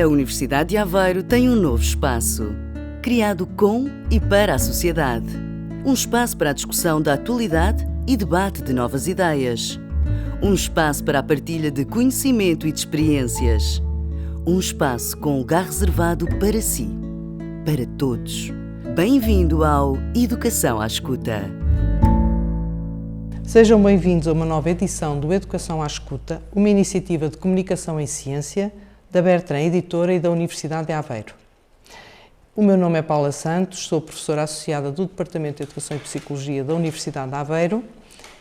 A Universidade de Aveiro tem um novo espaço, criado com e para a sociedade. Um espaço para a discussão da atualidade e debate de novas ideias. Um espaço para a partilha de conhecimento e de experiências. Um espaço com lugar reservado para si, para todos. Bem-vindo ao Educação à Escuta. Sejam bem-vindos a uma nova edição do Educação à Escuta, uma iniciativa de comunicação em ciência da Bertrand Editora e da Universidade de Aveiro. O meu nome é Paula Santos, sou professora associada do Departamento de Educação e Psicologia da Universidade de Aveiro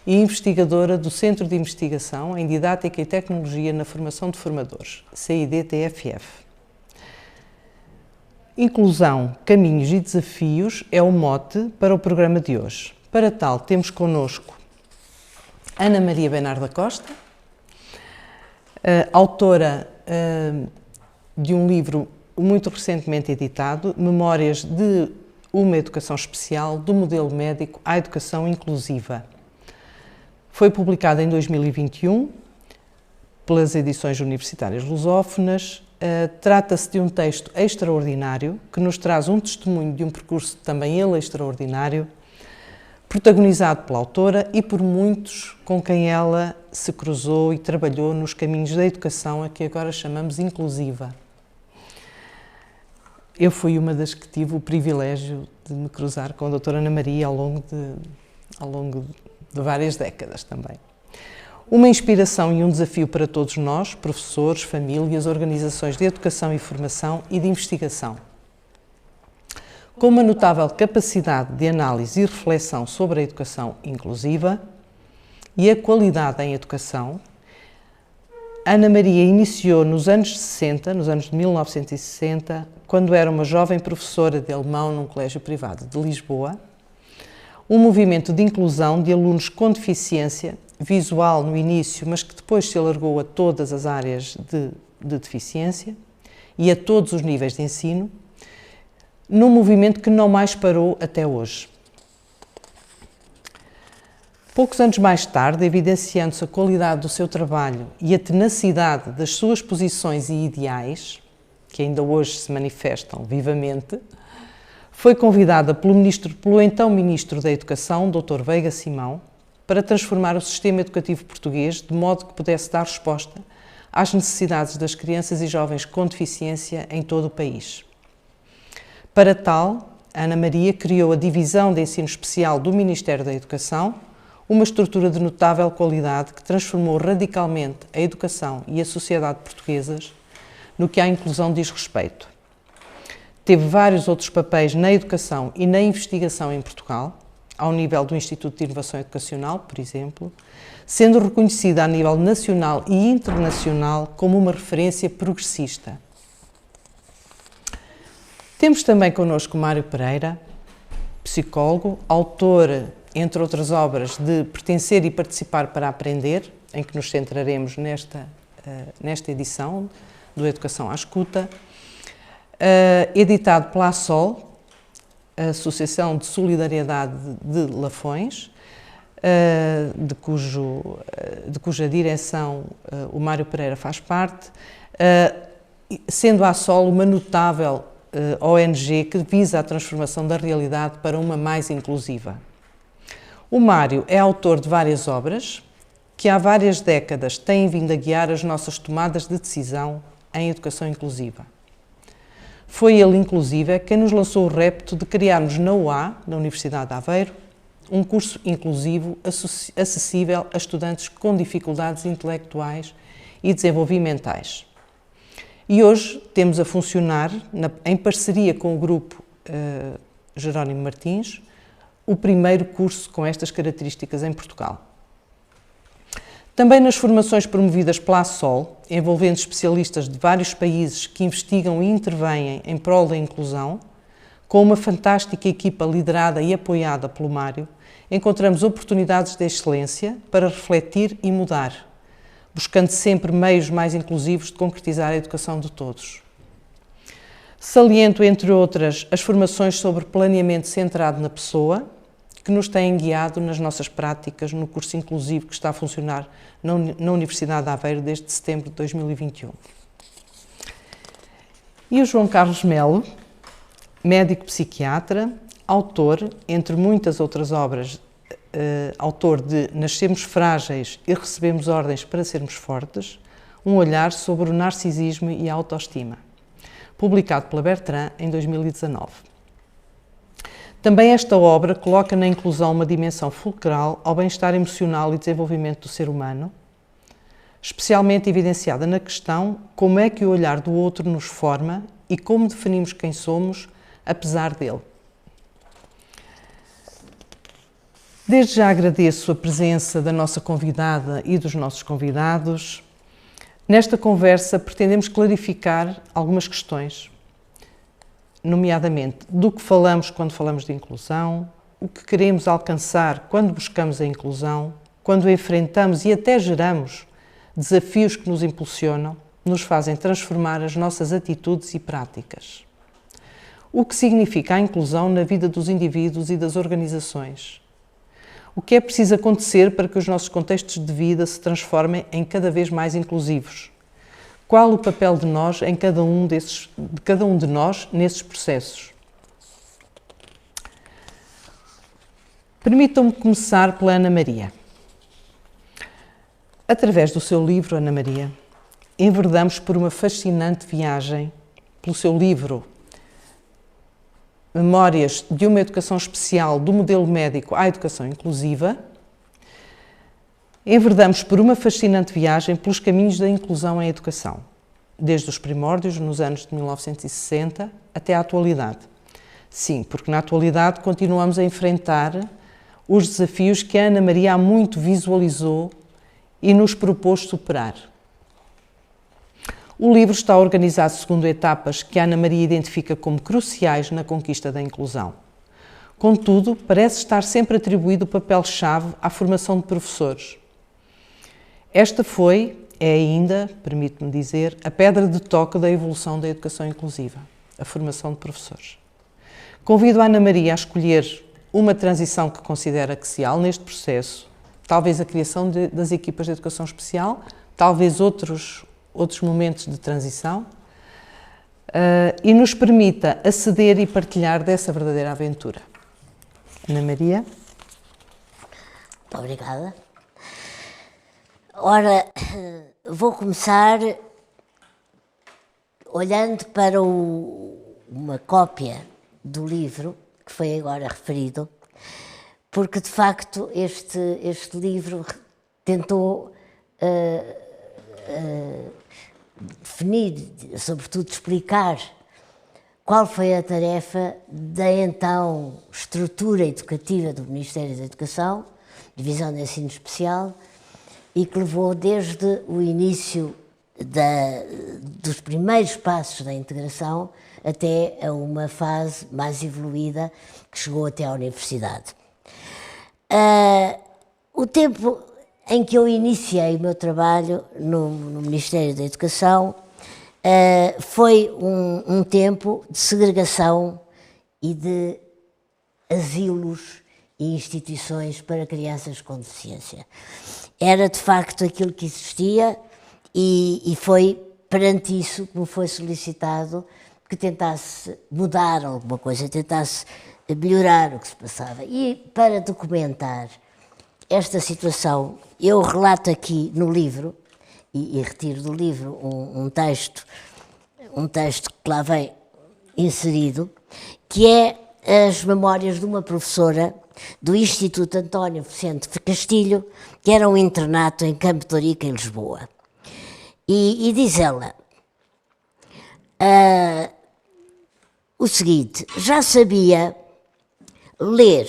e investigadora do Centro de Investigação em Didática e Tecnologia na Formação de Formadores, CIDTFF. Inclusão, caminhos e desafios é o mote para o programa de hoje. Para tal, temos connosco Ana Maria Bernardo da Costa, autora de um livro muito recentemente editado, Memórias de uma Educação Especial, do Modelo Médico à Educação Inclusiva. Foi publicado em 2021 pelas edições universitárias lusófonas. Trata-se de um texto extraordinário que nos traz um testemunho de um percurso também ele extraordinário, protagonizado pela autora e por muitos com quem ela se cruzou e trabalhou nos caminhos da educação a que agora chamamos inclusiva. Eu fui uma das que tive o privilégio de me cruzar com a doutora Ana Maria ao longo de várias décadas também. Uma inspiração e um desafio para todos nós, professores, famílias, organizações de educação e formação e de investigação. Com uma notável capacidade de análise e reflexão sobre a educação inclusiva e a qualidade em educação, Ana Maria iniciou nos anos 60, nos anos de 1960, quando era uma jovem professora de alemão num colégio privado de Lisboa, um movimento de inclusão de alunos com deficiência visual no início, mas que depois se alargou a todas as áreas de deficiência e a todos os níveis de ensino, num movimento que não mais parou até hoje. Poucos anos mais tarde, evidenciando-se a qualidade do seu trabalho e a tenacidade das suas posições e ideais, que ainda hoje se manifestam vivamente, foi convidada pelo então Ministro da Educação, Dr. Veiga Simão, para transformar o sistema educativo português de modo que pudesse dar resposta às necessidades das crianças e jovens com deficiência em todo o país. Para tal, Ana Maria criou a Divisão de Ensino Especial do Ministério da Educação, uma estrutura de notável qualidade que transformou radicalmente a educação e a sociedade portuguesas no que à inclusão diz respeito. Teve vários outros papéis na educação e na investigação em Portugal, ao nível do Instituto de Inovação Educacional, por exemplo, sendo reconhecida a nível nacional e internacional como uma referência progressista. Temos também connosco Mário Pereira, psicólogo, autor, entre outras obras, de Pertencer e Participar para Aprender, em que nos centraremos nesta edição do Educação à Escuta, editado pela ASSOL, a Associação de Solidariedade de Lafões, de cuja direção o Mário Pereira faz parte, sendo a ASSOL uma notável ONG que visa a transformação da realidade para uma mais inclusiva. O Mário é autor de várias obras que há várias décadas têm vindo a guiar as nossas tomadas de decisão em educação inclusiva. Foi ele, inclusive, quem nos lançou o repto de criarmos na UA, na Universidade de Aveiro, um curso inclusivo acessível a estudantes com dificuldades intelectuais e desenvolvimentais. E hoje temos a funcionar, em parceria com o grupo Jerónimo Martins, o primeiro curso com estas características em Portugal. Também nas formações promovidas pela ASSOL, envolvendo especialistas de vários países que investigam e intervêm em prol da inclusão, com uma fantástica equipa liderada e apoiada pelo Mário, encontramos oportunidades de excelência para refletir e mudar, buscando sempre meios mais inclusivos de concretizar a educação de todos. Saliento, entre outras, as formações sobre planeamento centrado na pessoa, que nos têm guiado nas nossas práticas no curso inclusivo que está a funcionar na Universidade de Aveiro desde setembro de 2021. E o João Carlos Melo, médico psiquiatra, autor, entre muitas outras obras, autor de Nascemos Frágeis e Recebemos Ordens para Sermos Fortes, um olhar sobre o narcisismo e a autoestima, publicado pela Bertrand em 2019. Também esta obra coloca na inclusão uma dimensão fulcral ao bem-estar emocional e desenvolvimento do ser humano, especialmente evidenciada na questão como é que o olhar do outro nos forma e como definimos quem somos, apesar dele. Desde já agradeço a presença da nossa convidada e dos nossos convidados. Nesta conversa pretendemos clarificar algumas questões, nomeadamente do que falamos quando falamos de inclusão, o que queremos alcançar quando buscamos a inclusão, quando enfrentamos e até geramos desafios que nos impulsionam, nos fazem transformar as nossas atitudes e práticas. O que significa a inclusão na vida dos indivíduos e das organizações? O que é preciso acontecer para que os nossos contextos de vida se transformem em cada vez mais inclusivos? Qual o papel de nós em cada um de nós nesses processos? Permitam-me começar pela Ana Maria. Através do seu livro, Ana Maria, enverdamos por uma fascinante viagem pelo seu livro Memórias de uma Educação Especial do Modelo Médico à Educação Inclusiva. Enverdamos por uma fascinante viagem pelos caminhos da inclusão em educação, desde os primórdios, nos anos de 1960, até à atualidade. Sim, porque na atualidade continuamos a enfrentar os desafios que a Ana Maria há muito visualizou e nos propôs superar. O livro está organizado segundo etapas que a Ana Maria identifica como cruciais na conquista da inclusão. Contudo, parece estar sempre atribuído o papel-chave à formação de professores. Esta é ainda, permite-me dizer, a pedra de toque da evolução da educação inclusiva, a formação de professores. Convido a Ana Maria a escolher uma transição que considera axial neste processo, talvez a criação das equipas de educação especial, talvez outros momentos de transição, e nos permita aceder e partilhar dessa verdadeira aventura. Ana Maria. Muito obrigada. Ora, vou começar olhando para uma cópia do livro que foi agora referido, porque de facto este livro tentou definir, sobretudo explicar, qual foi a tarefa da então estrutura educativa do Ministério da Educação, Divisão de Ensino Especial, e que levou desde o início dos primeiros passos da integração até a uma fase mais evoluída que chegou até à universidade. O tempo em que eu iniciei o meu trabalho no Ministério da Educação foi um tempo de segregação e de asilos e instituições para crianças com deficiência. Era de facto aquilo que existia e foi perante isso que me foi solicitado que tentasse mudar alguma coisa, tentasse melhorar o que se passava. E para documentar esta situação, eu relato aqui no livro, e retiro do livro um texto que lá vem inserido, que é as memórias de uma professora do Instituto António Vicente de Castilho, que era um internato em Campo de Ourique, em Lisboa. E diz ela o seguinte: já sabia ler,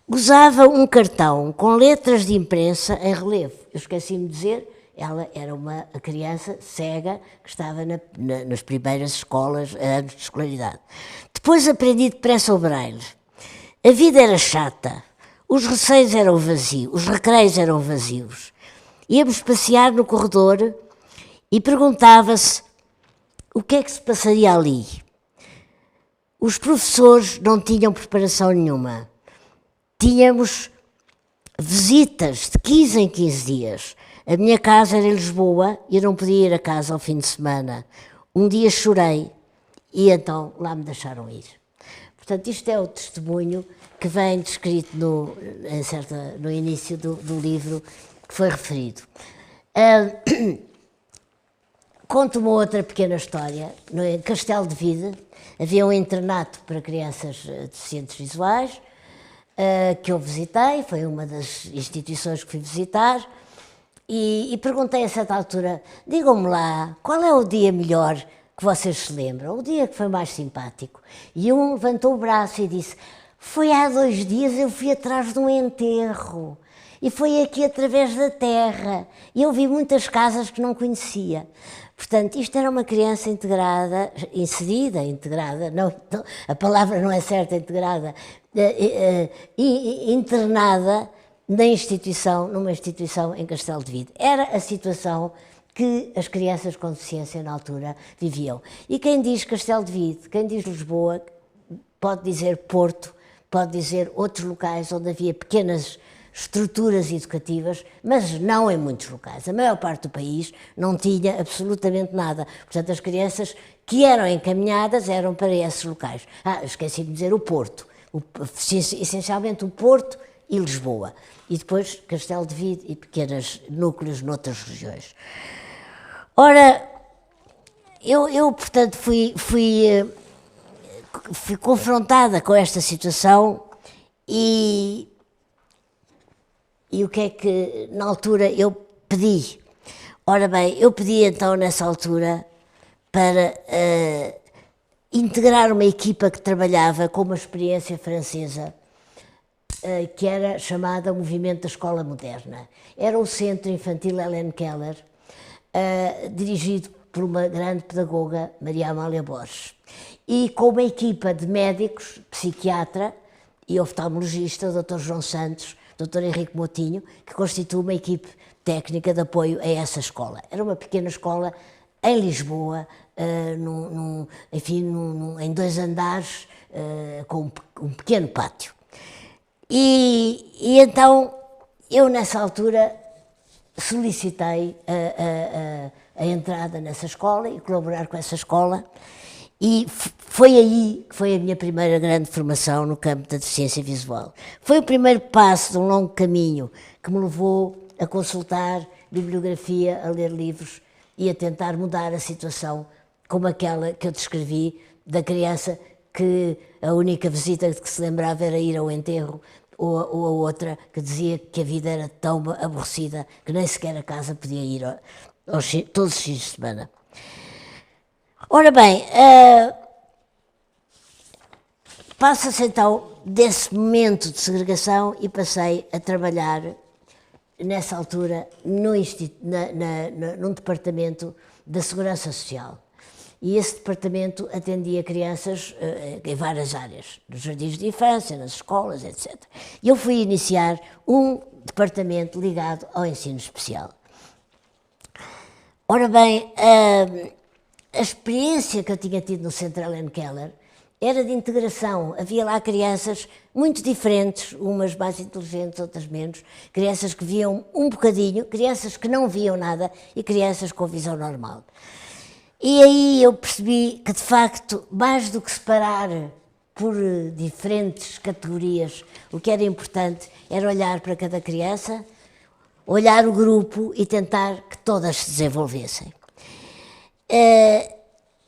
usava um cartão com letras de imprensa em relevo. Eu esqueci-me de dizer, ela era uma criança cega que estava nas primeiras escolas, anos de escolaridade. Depois aprendi depressa o braille. A vida era chata, os recreios eram vazios. Íamos passear no corredor e perguntava-se o que é que se passaria ali. Os professores não tinham preparação nenhuma. Tínhamos visitas de 15 em 15 dias. A minha casa era em Lisboa e eu não podia ir a casa ao fim de semana. Um dia chorei e então lá me deixaram ir. Portanto, isto é o testemunho que vem descrito no início do livro que foi referido. Conto uma outra pequena história. No Castelo de Vide havia um internato para crianças deficientes visuais que eu visitei, foi uma das instituições que fui visitar, e perguntei a certa altura, digam-me lá, qual é o dia melhor que vocês se lembram, o dia que foi mais simpático? E um levantou o braço e disse, foi há 2 dias, eu fui atrás de um enterro, e foi aqui através da terra, e eu vi muitas casas que não conhecia. Portanto, isto era uma criança integrada, integrada, não, a palavra não é certa, integrada, internada numa instituição em Castelo de Vide. Era a situação que as crianças com deficiência na altura viviam. E quem diz Castelo de Vide, quem diz Lisboa, pode dizer Porto, pode dizer outros locais onde havia pequenas estruturas educativas, mas não em muitos locais. A maior parte do país não tinha absolutamente nada. Portanto, as crianças que eram encaminhadas eram para esses locais. Esqueci de dizer o Porto. Essencialmente o Porto e Lisboa. E depois Castelo de Vide e pequenos núcleos noutras regiões. Ora, eu portanto, fui confrontada com esta situação e o que é que, na altura, eu pedi? Ora bem, eu pedi então, nessa altura, para integrar uma equipa que trabalhava com uma experiência francesa, que era chamada Movimento da Escola Moderna. Era o Centro Infantil Helen Keller, dirigido por uma grande pedagoga, Maria Amália Borges, e com uma equipa de médicos, psiquiatra e oftalmologista, o Dr. João Santos, Dr. Henrique Moutinho, que constitui uma equipe técnica de apoio a essa escola. Era uma pequena escola em Lisboa, em 2 andares, com um pequeno pátio. E então, eu nessa altura solicitei a entrada nessa escola e colaborar com essa escola, e foi aí que foi a minha primeira grande formação no campo da deficiência visual. Foi o primeiro passo de um longo caminho que me levou a consultar bibliografia, a ler livros e a tentar mudar a situação como aquela que eu descrevi da criança que a única visita de que se lembrava era ir ao enterro, ou a outra que dizia que a vida era tão aborrecida que nem sequer a casa podia ir todos os fins de semana. Ora bem, passa-se então desse momento de segregação e passei a trabalhar, nessa altura, num departamento da Segurança Social. E esse departamento atendia crianças em várias áreas, nos jardins de infância, nas escolas, etc. E eu fui iniciar um departamento ligado ao ensino especial. Ora bem, a experiência que eu tinha tido no Centro Helen Keller era de integração. Havia lá crianças muito diferentes, umas mais inteligentes, outras menos, crianças que viam um bocadinho, crianças que não viam nada e crianças com visão normal. E aí eu percebi que, de facto, mais do que separar por diferentes categorias, o que era importante era olhar para cada criança, olhar o grupo e tentar que todas se desenvolvessem.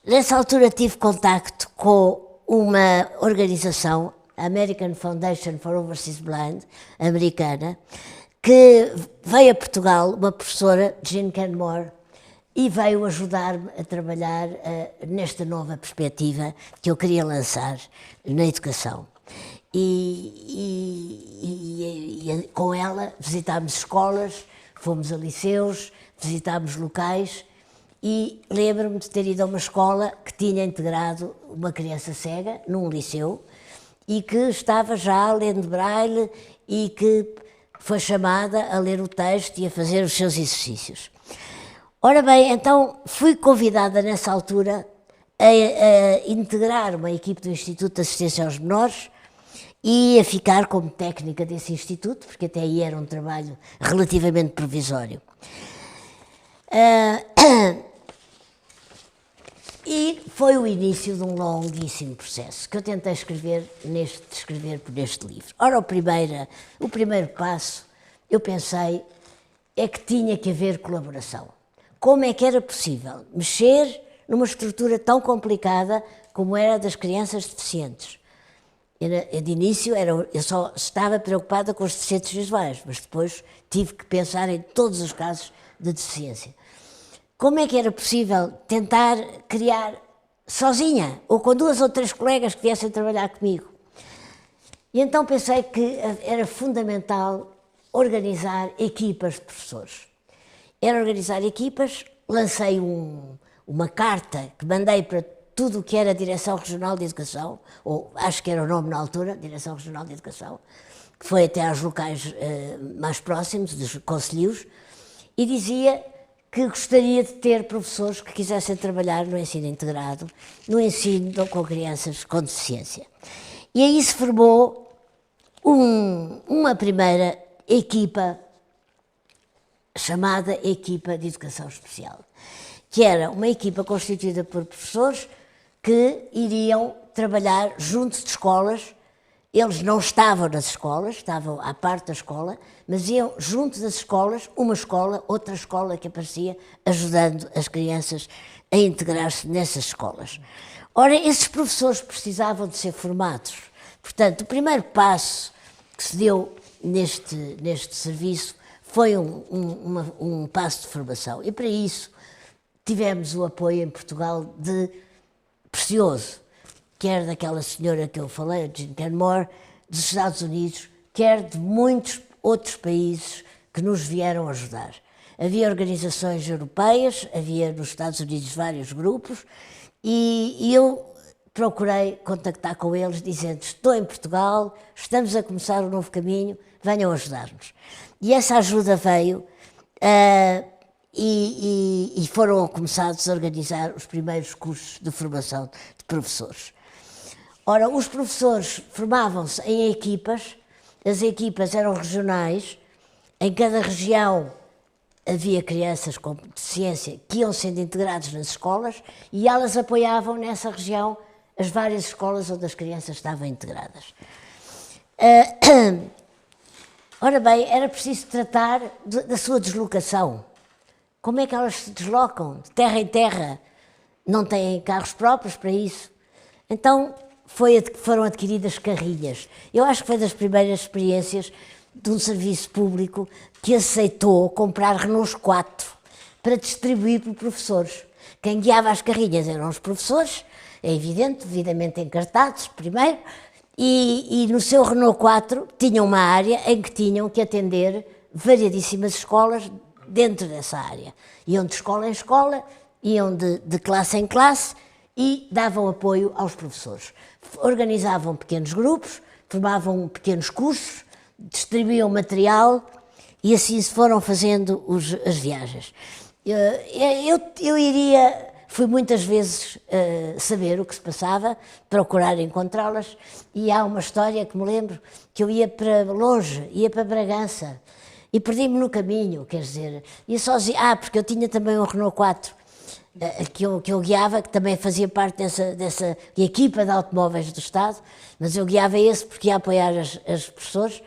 Nessa altura tive contacto com uma organização, a American Foundation for Overseas Blind, americana, que veio a Portugal, uma professora, Jean Canmore, e veio ajudar-me a trabalhar nesta nova perspectiva que eu queria lançar na educação. E com ela visitámos escolas, fomos a liceus, visitámos locais e lembro-me de ter ido a uma escola que tinha integrado uma criança cega num liceu e que estava já lendo braille e que foi chamada a ler o texto e a fazer os seus exercícios. Ora bem, então fui convidada nessa altura a integrar uma equipe do Instituto de Assistência aos Menores e a ficar como técnica desse instituto, porque até aí era um trabalho relativamente provisório. E foi o início de um longuíssimo processo que eu tentei descrever por este livro. Ora, o primeiro passo, eu pensei, é que tinha que haver colaboração. Como é que era possível mexer numa estrutura tão complicada como era a das crianças deficientes? De início, eu só estava preocupada com os deficientes visuais, mas depois tive que pensar em todos os casos de deficiência. Como é que era possível tentar criar sozinha, ou com 2 ou 3 colegas que viessem trabalhar comigo? E então pensei que era fundamental organizar equipas de professores. Era organizar equipas, lancei uma carta que mandei para tudo o que era a Direção Regional de Educação, ou acho que era o nome na altura, Direção Regional de Educação, que foi até aos locais mais próximos, dos concelhos, e dizia que gostaria de ter professores que quisessem trabalhar no ensino integrado, no ensino com crianças com deficiência. E aí se formou uma primeira equipa chamada Equipa de Educação Especial, que era uma equipa constituída por professores que iriam trabalhar junto de escolas. Eles não estavam nas escolas, estavam à parte da escola, mas iam junto das escolas, uma escola, outra escola que aparecia, ajudando as crianças a integrar-se nessas escolas. Ora, esses professores precisavam de ser formados. Portanto, o primeiro passo que se deu neste serviço foi um passo de formação. E para isso tivemos o apoio em Portugal precioso, quer daquela senhora que eu falei, a Jean Canmore, dos Estados Unidos, quer de muitos outros países que nos vieram ajudar. Havia organizações europeias, havia nos Estados Unidos vários grupos, e eu procurei contactar com eles dizendo: estou em Portugal, estamos a começar um novo caminho, venham ajudar-nos. E essa ajuda veio e foram começados a organizar os primeiros cursos de formação de professores. Ora, os professores formavam-se em equipas, as equipas eram regionais, em cada região havia crianças com deficiência que iam sendo integradas nas escolas e elas apoiavam nessa região as várias escolas onde as crianças estavam integradas. Ora bem, era preciso tratar da sua deslocação. Como é que elas se deslocam de terra em terra? Não têm carros próprios para isso. Então foram adquiridas carrinhas. Eu acho que foi das primeiras experiências de um serviço público que aceitou comprar Renault 4 para distribuir por professores. Quem guiava as carrinhas eram os professores, é evidente, devidamente encartados primeiro, e no seu Renault 4 tinham uma área em que tinham que atender variadíssimas escolas dentro dessa área. Iam de escola em escola, iam de classe em classe e davam apoio aos professores. Organizavam pequenos grupos, formavam pequenos cursos, distribuíam material e assim se foram fazendo as viagens. Fui muitas vezes saber o que se passava, procurar encontrá-las, e há uma história que me lembro que eu ia para longe, ia para Bragança, e perdi-me no caminho, quer dizer, ia sozinha, porque eu tinha também um Renault 4, que eu guiava, que também fazia parte dessa equipa de automóveis do Estado, mas eu guiava esse porque ia apoiar as professores,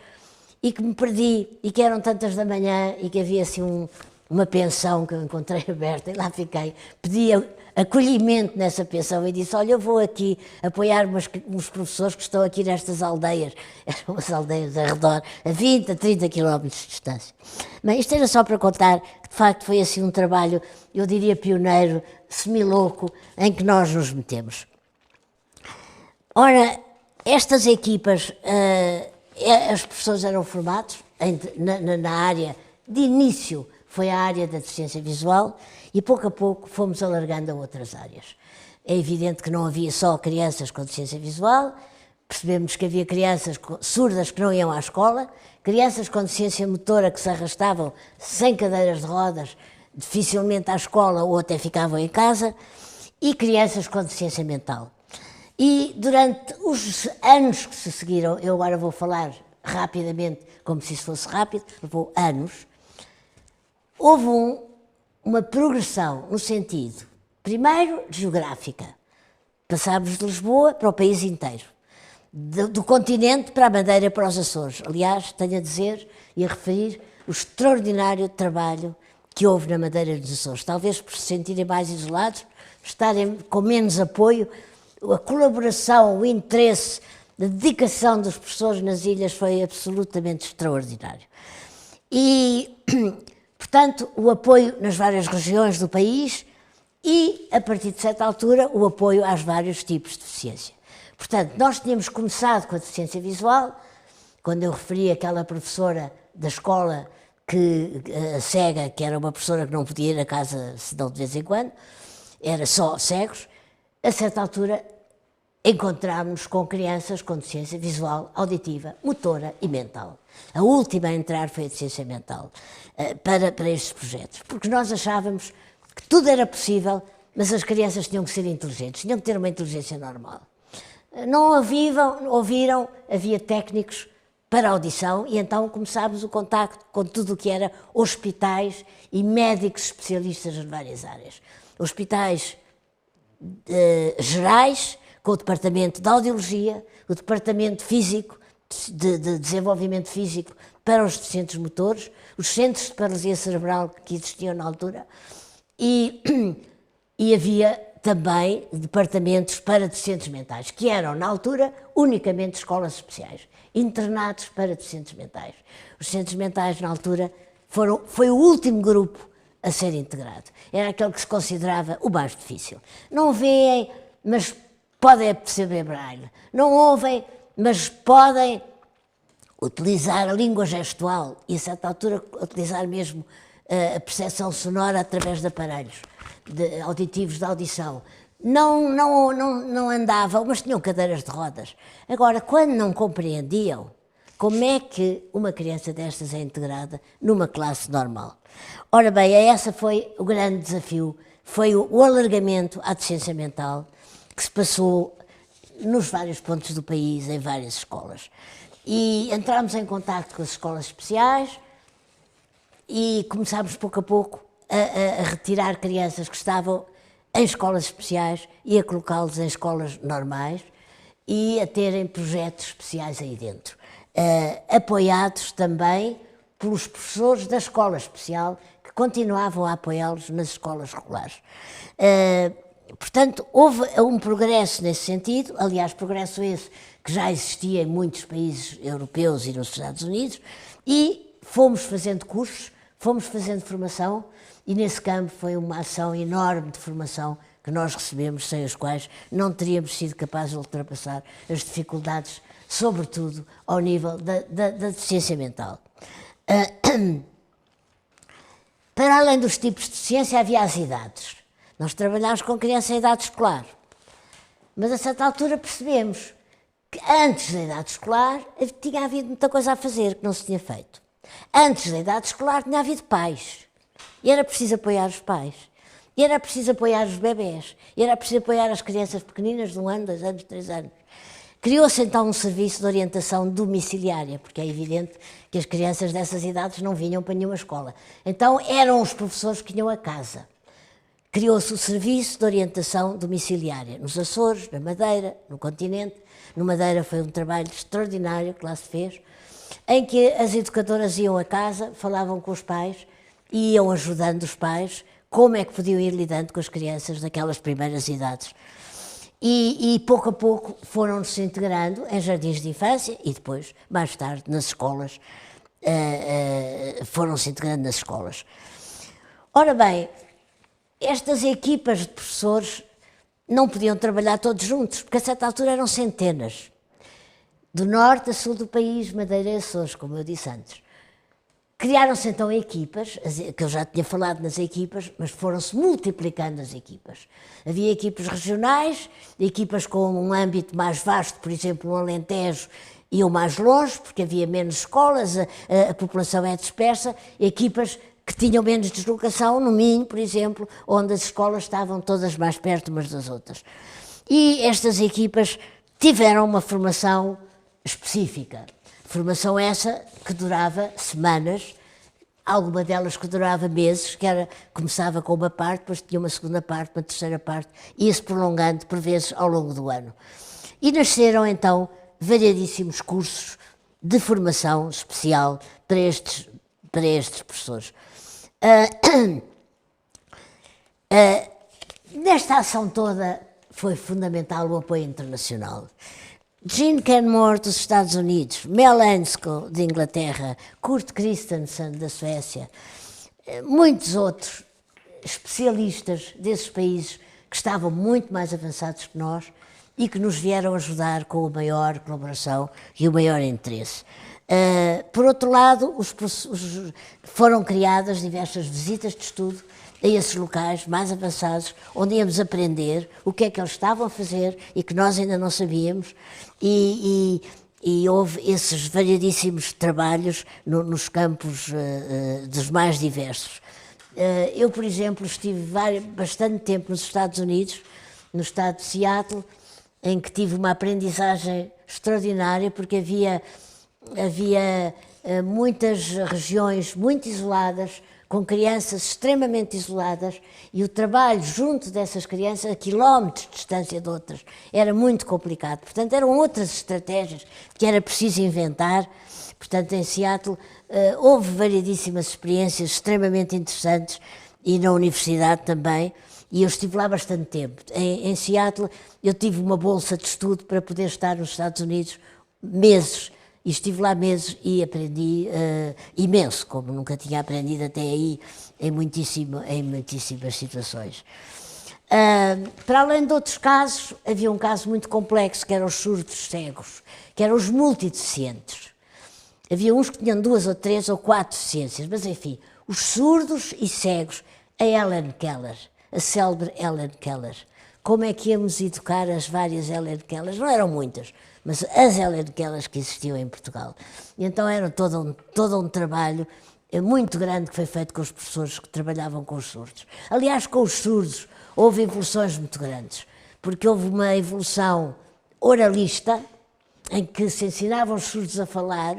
e que me perdi, e que eram tantas da manhã, e que havia assim uma pensão que eu encontrei aberta, e lá fiquei, pedi acolhimento nessa pensão e disse: olha, eu vou aqui apoiar uns professores que estão aqui nestas aldeias, eram as aldeias ao redor, a 20, a 30 quilómetros de distância. Bem, isto era só para contar que de facto foi assim um trabalho, eu diria pioneiro, semilouco, em que nós nos metemos. Ora, estas equipas, as professores eram formados na área de início, foi a área da deficiência visual, e pouco a pouco fomos alargando a outras áreas. É evidente que não havia só crianças com deficiência visual, percebemos que havia crianças surdas que não iam à escola, crianças com deficiência motora que se arrastavam sem cadeiras de rodas, dificilmente à escola ou até ficavam em casa, e crianças com deficiência mental. E durante os anos que se seguiram, eu agora vou falar rapidamente, como se isso fosse rápido, levou anos, houve uma progressão no sentido Primeiro, geográfica. Passámos de Lisboa para o país inteiro. Do continente para a Madeira, para os Açores. Aliás, tenho a dizer e a referir o extraordinário trabalho que houve na Madeira e nos Açores. Talvez por se sentirem mais isolados, estarem com menos apoio, a colaboração, o interesse, a dedicação dos professores nas ilhas foi absolutamente extraordinário. E, portanto, o apoio nas várias regiões do país e, a partir de certa altura, o apoio aos vários tipos de deficiência. Portanto, nós tínhamos começado com a deficiência visual, quando eu referi aquela professora da escola cega, que era uma professora que não podia ir a casa senão de vez em quando, era só cegos. A certa altura encontrámos-nos com crianças com deficiência visual, auditiva, motora e mental. A última a entrar foi a deficiência mental para estes projetos, porque nós achávamos que tudo era possível, mas as crianças tinham que ser inteligentes, tinham que ter uma inteligência normal. Não ouviram, havia técnicos para audição e então começámos o contacto com tudo o que era hospitais e médicos especialistas em várias áreas. Hospitais gerais, com o departamento de audiologia, o departamento físico, de desenvolvimento físico para os deficientes motores, os centros de paralisia cerebral que existiam na altura e havia também departamentos para deficientes mentais, que eram, na altura, unicamente escolas especiais, internados para deficientes mentais. Os deficientes mentais, na altura, foi o último grupo a ser integrado. Era aquele que se considerava o mais difícil. Não veem, mas podem perceber braille. Não ouvem, mas podem utilizar a língua gestual e, a certa altura, utilizar mesmo a percepção sonora através de aparelhos auditivos de audição. Não andavam, mas tinham cadeiras de rodas. Agora, quando não compreendiam, como é que uma criança destas é integrada numa classe normal? Ora bem, esse foi o grande desafio, foi o alargamento à deficiência mental que se passou nos vários pontos do país, em várias escolas. E entramos em contacto com as escolas especiais e começámos pouco a pouco a retirar crianças que estavam em escolas especiais e a colocá-los em escolas normais e a terem projetos especiais aí dentro. Apoiados também pelos professores da escola especial que continuavam a apoiá-los nas escolas regulares. Portanto, houve um progresso nesse sentido, aliás, progresso esse que já existia em muitos países europeus e nos Estados Unidos, e fomos fazendo cursos, fomos fazendo formação, e nesse campo foi uma ação enorme de formação que nós recebemos, sem as quais não teríamos sido capazes de ultrapassar as dificuldades, sobretudo ao nível da deficiência mental. Para além dos tipos de deficiência, havia as idades. Nós trabalhámos com crianças em idade escolar, mas a certa altura percebemos que antes da idade escolar tinha havido muita coisa a fazer que não se tinha feito. Antes da idade escolar tinha havido pais, e era preciso apoiar os pais, e era preciso apoiar os bebés, e era preciso apoiar as crianças pequeninas de 1 ano, 2 anos, 3 anos. Criou-se então um serviço de orientação domiciliária, porque é evidente que as crianças dessas idades não vinham para nenhuma escola. Então eram os professores que iam a casa. Criou-se o serviço de orientação domiciliária nos Açores, na Madeira, no continente. No Madeira foi um trabalho extraordinário que lá se fez, em que as educadoras iam a casa, falavam com os pais e iam ajudando os pais como é que podiam ir lidando com as crianças daquelas primeiras idades. E pouco a pouco foram-se integrando em jardins de infância e depois, mais tarde, nas escolas, foram-se integrando nas escolas. Ora bem, estas equipas de professores não podiam trabalhar todos juntos, porque a certa altura eram centenas. Do norte a sul do país, Madeira e Açores, como eu disse antes. Criaram-se então equipas, que eu já tinha falado nas equipas, mas foram-se multiplicando as equipas. Havia equipas regionais, equipas com um âmbito mais vasto, por exemplo, no Alentejo, iam mais longe, porque havia menos escolas, a população é dispersa, equipas que tinham menos deslocação, no Minho, por exemplo, onde as escolas estavam todas mais perto umas das outras. E estas equipas tiveram uma formação específica. Formação essa que durava semanas, alguma delas que durava meses, começava com uma parte, depois tinha uma segunda parte, uma terceira parte, e ia-se prolongando por vezes ao longo do ano. E nasceram então variadíssimos cursos de formação especial para estes professores. Nesta ação toda foi fundamental o apoio internacional. Jean Kenmore dos Estados Unidos, Mel Hansko de Inglaterra, Kurt Christensen da Suécia, muitos outros especialistas desses países que estavam muito mais avançados que nós e que nos vieram ajudar com a maior colaboração e o maior interesse. Por outro lado, foram criadas diversas visitas de estudo a esses locais mais avançados, onde íamos aprender o que é que eles estavam a fazer e que nós ainda não sabíamos, e houve esses variadíssimos trabalhos nos campos dos mais diversos. Eu, por exemplo, estive bastante tempo nos Estados Unidos, no estado de Seattle, em que tive uma aprendizagem extraordinária, porque havia muitas regiões muito isoladas, com crianças extremamente isoladas, e o trabalho junto dessas crianças, a quilómetros de distância de outras, era muito complicado. Portanto, eram outras estratégias que era preciso inventar. Portanto, em Seattle houve variedíssimas experiências extremamente interessantes, e na universidade também, e eu estive lá bastante tempo. Em Seattle eu tive uma bolsa de estudo para poder estar nos Estados Unidos meses, e estive lá meses e aprendi imenso, como nunca tinha aprendido até aí em muitíssimas situações. Para além de outros casos, havia um caso muito complexo, que eram os surdos cegos, que eram os multideficientes. Havia uns que tinham 2 ou 3 ou 4 deficiências, mas enfim, os surdos e cegos, a Helen Keller, a célebre Helen Keller. Como é que íamos educar as várias Helen Kellers? Não eram muitas, mas as Helen Kellers que existiam em Portugal. E então era todo um trabalho muito grande que foi feito com os professores que trabalhavam com os surdos. Aliás, com os surdos houve evoluções muito grandes, porque houve uma evolução oralista, em que se ensinavam os surdos a falar,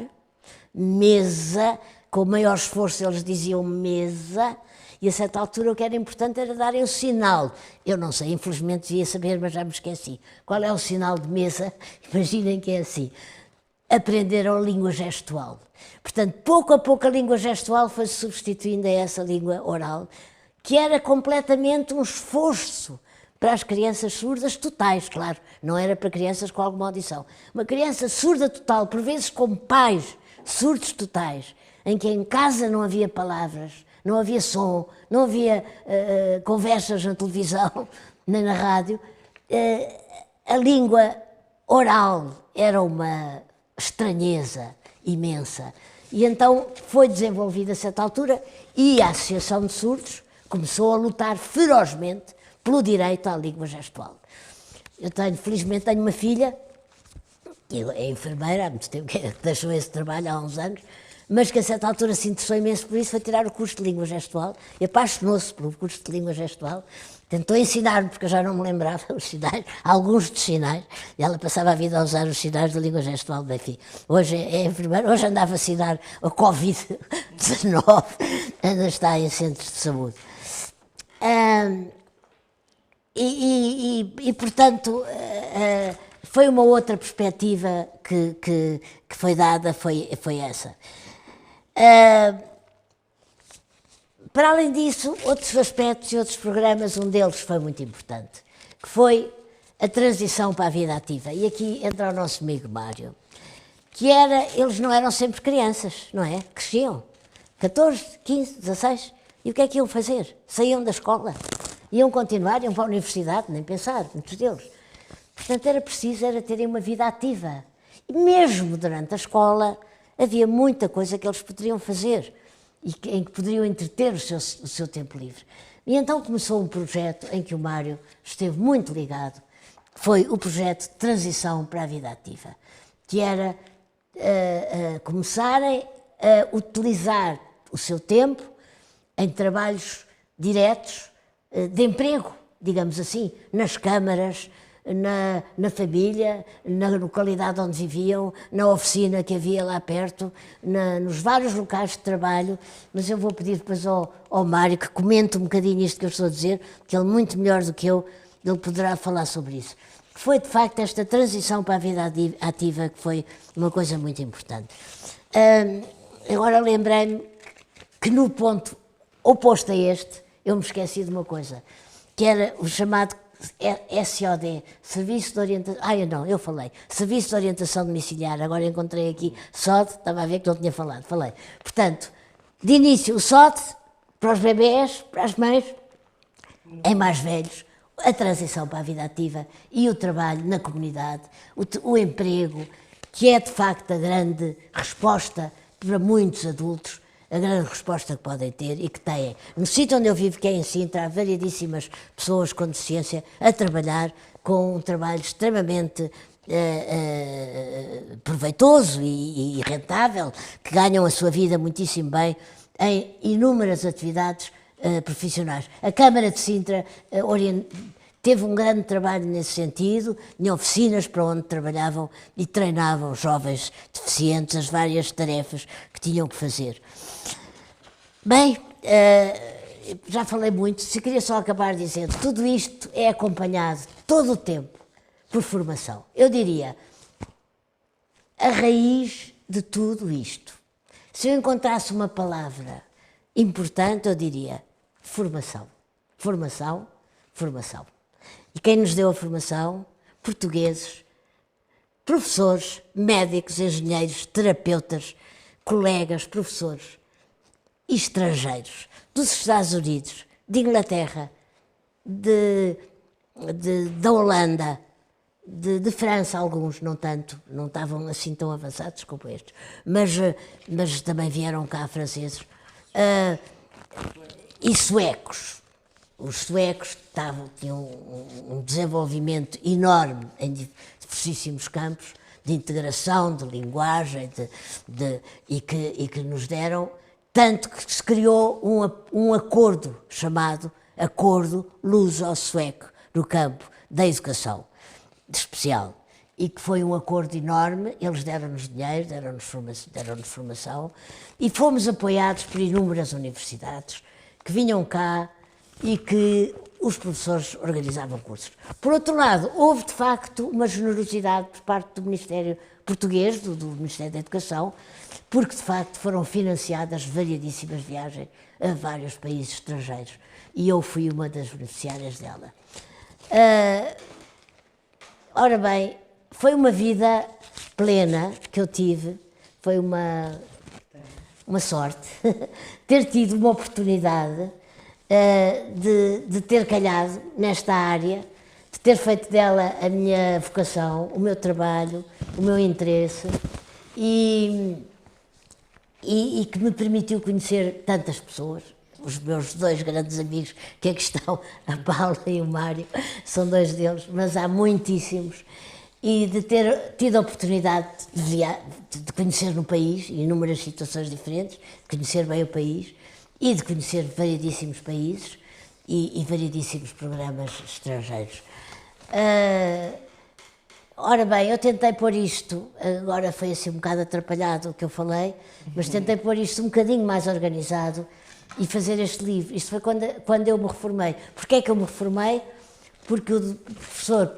mesa, com maior esforço eles diziam mesa, e a certa altura o que era importante era darem o sinal. Eu não sei, infelizmente devia saber, mas já me esqueci. Qual é o sinal de mesa? Imaginem que é assim. Aprenderam a língua gestual. Portanto, pouco a pouco a língua gestual foi substituindo a essa língua oral, que era completamente um esforço para as crianças surdas totais, claro, não era para crianças com alguma audição. Uma criança surda total, por vezes com pais surdos totais, em que em casa não havia palavras, não havia som, não havia conversas na televisão, nem na rádio. A língua oral era uma estranheza imensa. E então foi desenvolvida a certa altura, e a Associação de Surdos começou a lutar ferozmente pelo direito à língua gestual. Felizmente tenho uma filha, que é enfermeira, há muito tempo que deixou esse trabalho, há uns anos, mas que a certa altura se interessou imenso por isso, foi tirar o curso de língua gestual, e apaixonou-se pelo curso de língua gestual, tentou ensinar-me, porque eu já não me lembrava os sinais, alguns dos sinais, e ela passava a vida a usar os sinais da língua gestual, enfim. Hoje é enfermeira, hoje anda a vacinar a Covid-19, ainda está em centros de saúde. Portanto, foi uma outra perspectiva que foi dada, foi essa. Para além disso, outros aspectos e outros programas, um deles foi muito importante, que foi a transição para a vida ativa. E aqui entra o nosso amigo Mário, eles não eram sempre crianças, não é? Cresciam, 14, 15, 16, e o que é que iam fazer? Saíam da escola, iam continuar, iam para a universidade, nem pensar, muitos deles. Portanto, era preciso terem uma vida ativa. E mesmo durante a escola, havia muita coisa que eles poderiam fazer e em que poderiam entreter o seu tempo livre. E então começou um projeto em que o Mário esteve muito ligado, que foi o projeto de transição para a vida ativa, que era começarem a utilizar o seu tempo em trabalhos diretos de emprego, digamos assim, nas câmaras, na família, na localidade onde viviam, na oficina que havia lá perto, nos vários locais de trabalho, mas eu vou pedir depois ao Mário que comente um bocadinho isto que eu estou a dizer, que ele muito melhor do que eu, ele poderá falar sobre isso. Foi de facto esta transição para a vida ativa que foi uma coisa muito importante. Agora lembrei-me que no ponto oposto a este, eu me esqueci de uma coisa, que era o chamado SOD, Serviço de Orientação... eu falei. Serviço de Orientação Domiciliar, agora encontrei aqui SOD, estava a ver que não tinha falado, falei. Portanto, de início o SOD, para os bebés, para as mães, em mais velhos, a transição para a vida ativa e o trabalho na comunidade, o emprego, que é de facto a grande resposta para muitos adultos, a grande resposta que podem ter e que têm. No sítio onde eu vivo, que é em Sintra, há variedíssimas pessoas com deficiência a trabalhar com um trabalho extremamente proveitoso e rentável, que ganham a sua vida muitíssimo bem em inúmeras atividades profissionais. A Câmara de Sintra teve um grande trabalho nesse sentido, em oficinas para onde trabalhavam e treinavam jovens deficientes as várias tarefas que tinham que fazer. Bem, já falei muito, se queria só acabar dizendo, tudo isto é acompanhado todo o tempo por formação. Eu diria, a raiz de tudo isto, se eu encontrasse uma palavra importante, eu diria formação. Formação, formação. E quem nos deu a formação? Portugueses, professores, médicos, engenheiros, terapeutas, colegas, professores, e estrangeiros, dos Estados Unidos, de Inglaterra, da Holanda, de França, alguns, não tanto, não estavam assim tão avançados como estes, mas também vieram cá franceses, e suecos. Os suecos tinham um desenvolvimento enorme em diversíssimos campos de integração, de linguagem, e que nos deram, tanto que se criou um acordo chamado Acordo Luso-Sueco no campo da educação especial, e que foi um acordo enorme. Eles deram-nos dinheiro, deram-nos formação, e fomos apoiados por inúmeras universidades que vinham cá e que os professores organizavam cursos. Por outro lado, houve de facto uma generosidade por parte do Ministério Português, do Ministério da Educação, porque de facto foram financiadas variedíssimas viagens a vários países estrangeiros, e eu fui uma das beneficiárias dela. Ora bem, foi uma vida plena que eu tive, foi uma sorte ter tido uma oportunidade de ter calhado nesta área, de ter feito dela a minha vocação, o meu trabalho, o meu interesse, e que me permitiu conhecer tantas pessoas. Os meus dois grandes amigos que aqui estão, a Paula e o Mário, são dois deles, mas há muitíssimos, e de ter tido a oportunidade de conhecer no país, em inúmeras situações diferentes, de conhecer bem o país, e de conhecer variedíssimos países e variedíssimos programas estrangeiros. Ora bem, eu tentei pôr isto, agora foi assim um bocado atrapalhado o que eu falei, mas tentei pôr isto um bocadinho mais organizado e fazer este livro. Isto foi quando eu me reformei. Porquê é que eu me reformei? Porque o professor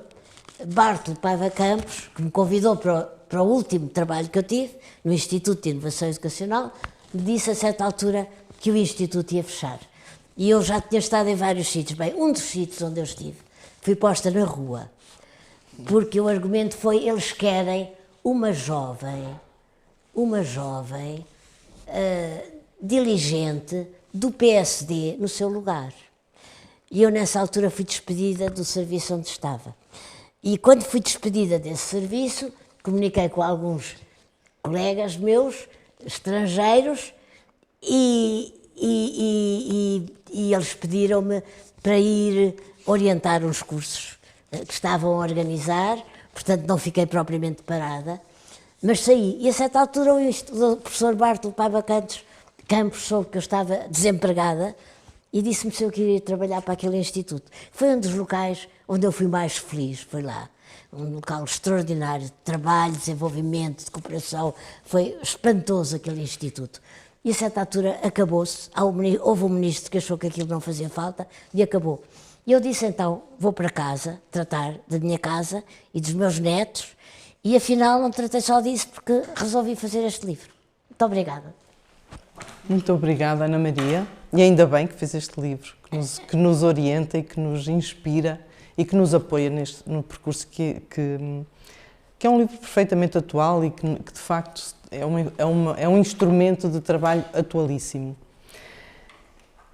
Bartolo Paiva Campos, que me convidou para o último trabalho que eu tive, no Instituto de Inovação Educacional, me disse a certa altura que o Instituto ia fechar. E eu já tinha estado em vários sítios. Bem, um dos sítios onde eu estive, fui posta na rua, porque o argumento foi: eles querem uma jovem diligente do PSD no seu lugar. E eu nessa altura fui despedida do serviço onde estava. E quando fui despedida desse serviço, comuniquei com alguns colegas meus, estrangeiros, e eles pediram-me para ir orientar uns cursos que estavam a organizar, portanto não fiquei propriamente parada, mas saí. E a certa altura o professor Bartolo Paiva Campos soube que eu estava desempregada e disse-me se eu queria trabalhar para aquele instituto. Foi um dos locais onde eu fui mais feliz, foi lá. Um local extraordinário de trabalho, de desenvolvimento, de cooperação. Foi espantoso aquele instituto. E a certa altura acabou-se. Houve um ministro que achou que aquilo não fazia falta e acabou. E eu disse então, vou para casa, tratar da minha casa e dos meus netos, e afinal não tratei só disso porque resolvi fazer este livro. Muito obrigada. Muito obrigada, Ana Maria. E ainda bem que fez este livro, que nos orienta e que nos inspira e que nos apoia no percurso que é um livro perfeitamente atual e que de facto é um instrumento de trabalho atualíssimo.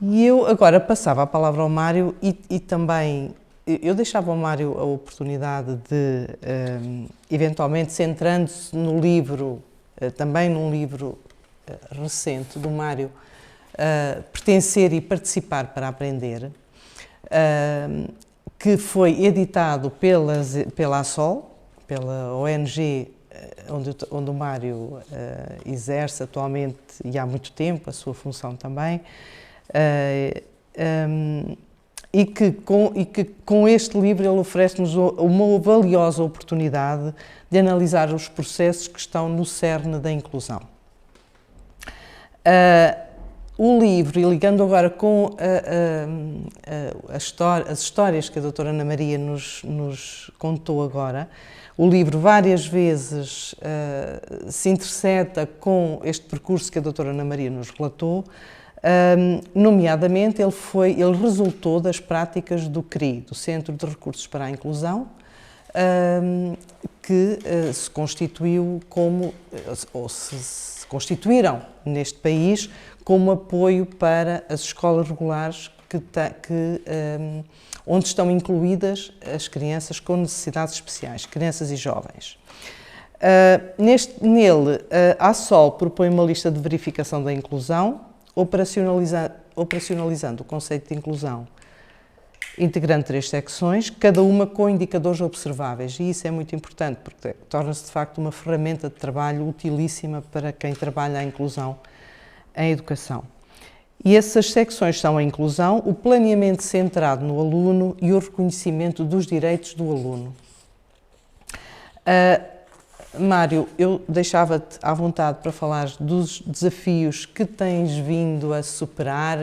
E eu agora passava a palavra ao Mário e também eu deixava ao Mário a oportunidade de, eventualmente, centrando-se no livro, também num livro recente do Mário, Pertencer e Participar para Aprender, que foi editado pela ASOL, pela ONG onde o Mário exerce atualmente e há muito tempo a sua função também, e que com este livro ele oferece-nos uma valiosa oportunidade de analisar os processos que estão no cerne da inclusão. O livro, e ligando agora com as histórias que a doutora Ana Maria nos contou agora, o livro várias vezes se interseta com este percurso que a doutora Ana Maria nos relatou, nomeadamente ele resultou das práticas do CRI, do Centro de Recursos para a Inclusão, que se constituiu ou se constituíram neste país como apoio para as escolas regulares onde estão incluídas as crianças com necessidades especiais, crianças e jovens. Nele, a ASOL propõe uma lista de verificação da inclusão, operacionalizando o conceito de inclusão, integrando 3 secções, cada uma com indicadores observáveis, e isso é muito importante, porque torna-se de facto uma ferramenta de trabalho utilíssima para quem trabalha a inclusão em educação. E essas secções são a inclusão, o planeamento centrado no aluno e o reconhecimento dos direitos do aluno. Mário, eu deixava-te à vontade para falar dos desafios que tens vindo a superar,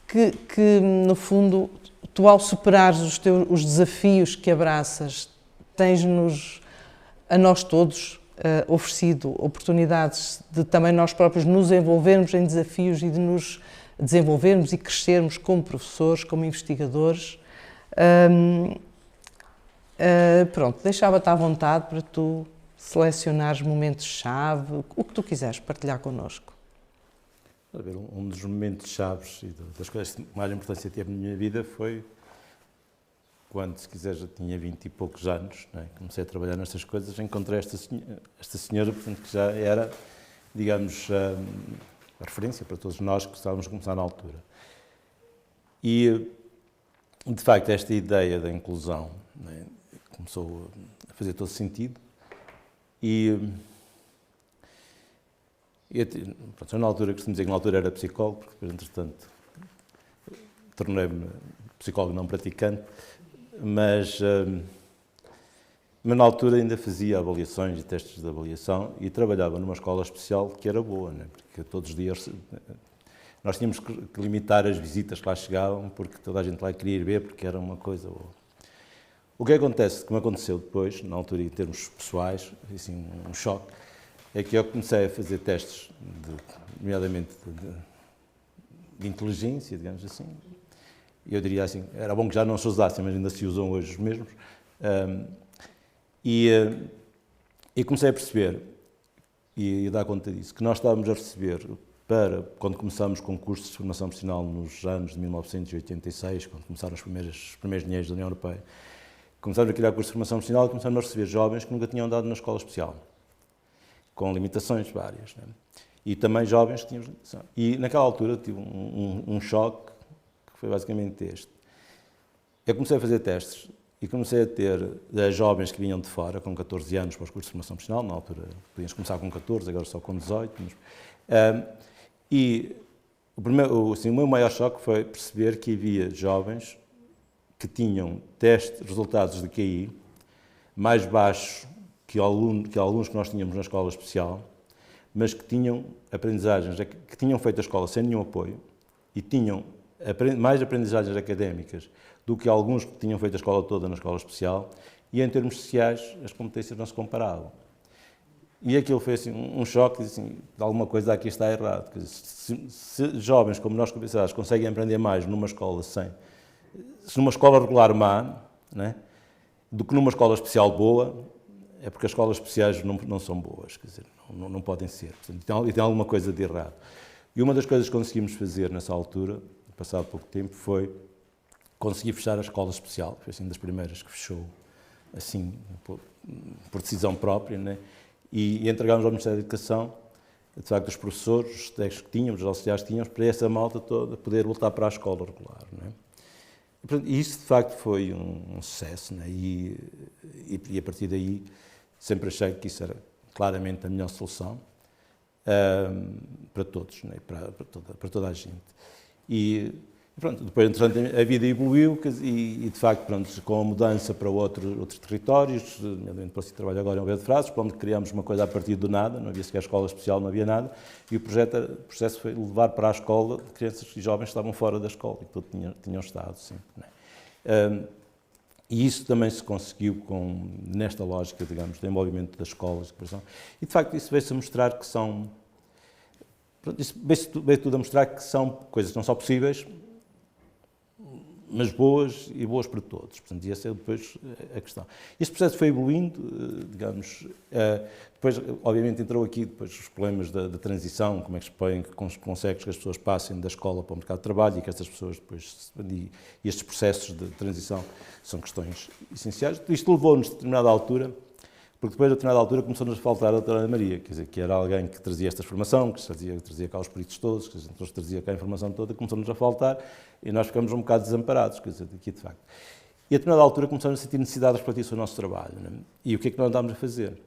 que no fundo, tu ao superares os desafios que abraças, tens-nos, a nós todos, oferecido oportunidades de também nós próprios nos envolvermos em desafios e de nos desenvolvermos e crescermos como professores, como investigadores. Pronto, deixava-te à vontade para tu selecionares momentos-chave, o que tu quiseres partilhar connosco. Um dos momentos-chave e das coisas que mais importância teve na minha vida foi quando, se quiser, já tinha 20 e poucos anos, não é? Comecei a trabalhar nestas coisas, encontrei esta senhora, portanto, que já era, digamos, a referência para todos nós que estávamos a começar na altura. E, de facto, esta ideia da inclusão, não é? Começou a fazer todo sentido e pronto, eu na altura, costumo dizer que na altura era psicólogo, porque depois, entretanto, tornei-me psicólogo não praticante, mas na altura ainda fazia avaliações e testes de avaliação e trabalhava numa escola especial que era boa, né? Porque todos os dias nós tínhamos que limitar as visitas que lá chegavam, porque toda a gente lá queria ir ver, porque era uma coisa boa. O que acontece, que me aconteceu depois, na altura em termos pessoais, assim, um choque, é que eu comecei a fazer testes, nomeadamente de inteligência, digamos assim. Eu diria assim, era bom que já não se usassem, mas ainda se usam hoje os mesmos. E comecei a perceber, e a dar conta disso, que nós estávamos a receber, quando começámos com cursos de formação profissional nos anos de 1986, quando começaram os primeiros dinheiros da União Europeia, começámos a criar cursos de formação profissional e começámos a receber jovens que nunca tinham andado na escola especial, com limitações várias, né? E também jovens que tinham limitações. E naquela altura tive um choque, que foi basicamente este. Eu comecei a fazer testes e comecei a ter jovens que vinham de fora, com 14 anos, para os cursos de formação profissional. Na altura podíamos começar com 14, agora só com 18. E o meu maior choque foi perceber que havia jovens que tinham resultados de QI mais baixos que alguns que nós tínhamos na escola especial, mas que tinham aprendizagens, que tinham feito a escola sem nenhum apoio e tinham mais aprendizagens académicas do que alguns que tinham feito a escola toda na escola especial, e em termos sociais as competências não se comparavam. E aquilo foi assim, um choque, assim, alguma coisa aqui está errado. Se jovens como nós capacidades conseguem aprender mais numa escola numa escola regular má, né, do que numa escola especial boa, é porque as escolas especiais não são boas, quer dizer, não podem ser. Portanto, tem alguma coisa de errado. E uma das coisas que conseguimos fazer nessa altura, passado pouco tempo, foi conseguir fechar a escola especial. Foi assim das primeiras que fechou, assim, por decisão própria, né? E entregámos ao Ministério da Educação, de facto, os professores, os técnicos que tínhamos, os auxiliares que tínhamos, para essa malta toda poder voltar para a escola regular, né? E isso, de facto, foi um sucesso, né? E a partir daí sempre achei que isso era claramente a melhor solução para todos, né? Para toda a gente. E pronto, depois, entretanto, a vida evoluiu e de facto, pronto, com a mudança para outros territórios, nomeadamente para o trabalho agora em Alvear de Frades, onde criámos uma coisa a partir do nada, não havia sequer escola especial, não havia nada, e o processo foi levar para a escola crianças e jovens que estavam fora da escola, e que tudo tinham estado sempre, né? E isso também se conseguiu nesta lógica, digamos, de envolvimento das escolas, e de facto isso veio-se a mostrar que são, veio tudo a mostrar que são coisas que não são possíveis, mas boas e boas para todos. Portanto, e essa é depois a questão. Este processo foi evoluindo, digamos, depois, obviamente, entrou aqui depois os problemas da transição, como é que se põe, que consegue que as pessoas passem da escola para o mercado de trabalho e que estas pessoas depois, e estes processos de transição são questões essenciais. Isto levou-nos a determinada altura, porque depois, a determinada altura, começou-nos a faltar a doutora Ana Maria, quer dizer, que era alguém que trazia esta formação, que trazia cá os peritos todos, que trazia cá a informação toda, começou-nos a faltar e nós ficamos um bocado desamparados, quer dizer, aqui de facto. E a determinada altura começamos a sentir necessidade de refletir sobre o nosso trabalho, né? E o que é que nós andámos a fazer?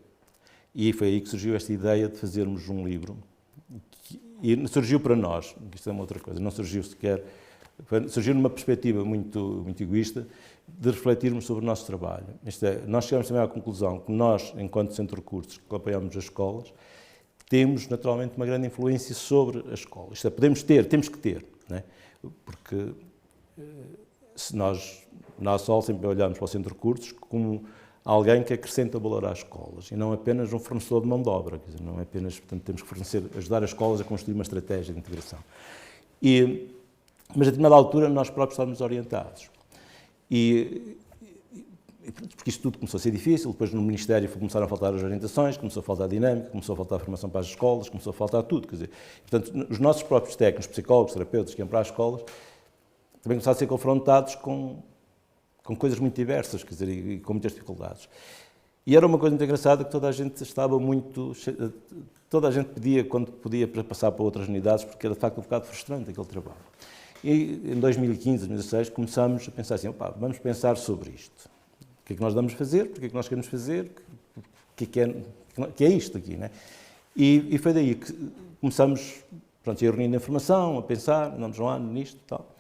E foi aí que surgiu esta ideia de fazermos um livro, e surgiu para nós, isto é uma outra coisa, não surgiu sequer, surgiu numa perspectiva muito egoísta, de refletirmos sobre o nosso trabalho. Isto é, nós chegamos também à conclusão que nós, enquanto centro de recursos, que apoiamos as escolas, temos naturalmente uma grande influência sobre as escolas. Isto é, temos que ter, né? Porque se nós, na ASOL, sempre olhamos para o centro de recursos como alguém que acrescenta valor às escolas e não apenas um fornecedor de mão de obra, quer dizer, não é apenas, portanto, temos que ajudar as escolas a construir uma estratégia de integração. Mas a determinada altura nós próprios estávamos orientados. Porque isto tudo começou a ser difícil, depois no Ministério começaram a faltar as orientações, começou a faltar a dinâmica, começou a faltar a formação para as escolas, começou a faltar tudo. Quer dizer, portanto, os nossos próprios técnicos, psicólogos, terapeutas que iam para as escolas, também começaram a ser confrontados com coisas muito diversas, quer dizer, e com muitas dificuldades. E era uma coisa muito engraçada que toda a gente pedia quando podia para passar para outras unidades, porque era de facto um bocado frustrante aquele trabalho. E em 2015, 2016, começámos a pensar assim, vamos pensar sobre isto. O que é que nós vamos fazer? Porque é que nós queremos fazer? O que é isto aqui, né? E foi daí que começamos, pronto, a reunir informação, a pensar, andamos um ano nisto e tal.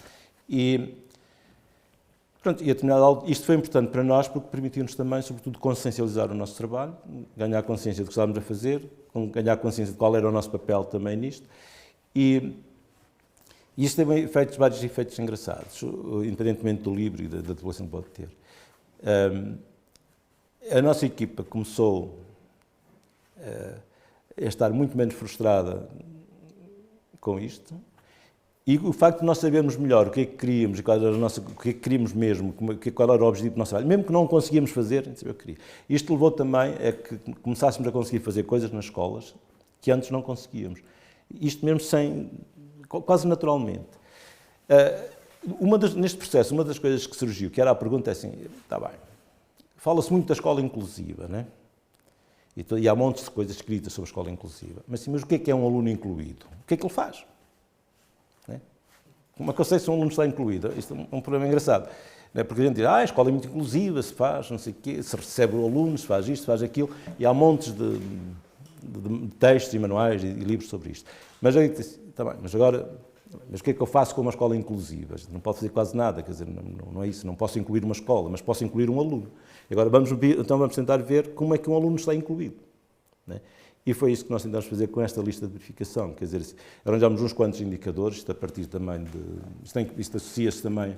E isto foi importante para nós porque permitiu-nos também, sobretudo, consciencializar o nosso trabalho, ganhar consciência do que estávamos a fazer, ganhar consciência de qual era o nosso papel também nisto. E isto tem vários efeitos engraçados, independentemente do livro e da divulgação que pode ter. A nossa equipa começou a estar muito menos frustrada com isto, e o facto de nós sabermos melhor o que é que queríamos e o que é que queríamos mesmo, qual era o objetivo do nosso trabalho, mesmo que não o conseguíamos fazer, a gente sabia o que queria. Isto levou também a que começássemos a conseguir fazer coisas nas escolas que antes não conseguíamos. Isto mesmo quase naturalmente. Neste processo, uma das coisas que surgiu, que era a pergunta, é assim, está bem, fala-se muito da escola inclusiva, né? E há montes de coisas escritas sobre a escola inclusiva, mas o que é um aluno incluído? O que é que ele faz? Né? Como é que eu sei se um aluno está incluído? Isto é um problema engraçado. Né? Porque a gente diz, a escola é muito inclusiva, se faz, não sei o quê, se recebe o aluno, se faz isto, se faz aquilo, e há montes de textos e manuais e livros sobre isto. Mas aí disse, está bem, mas agora Mas o que é que eu faço com uma escola inclusiva? Não posso fazer quase nada, quer dizer, não é isso, não posso incluir uma escola, mas posso incluir um aluno. Agora então vamos tentar ver como é que um aluno está incluído. Né? E foi isso que nós tentamos fazer com esta lista de verificação, quer dizer, arranjamos uns quantos indicadores, isto a partir também isto associa-se também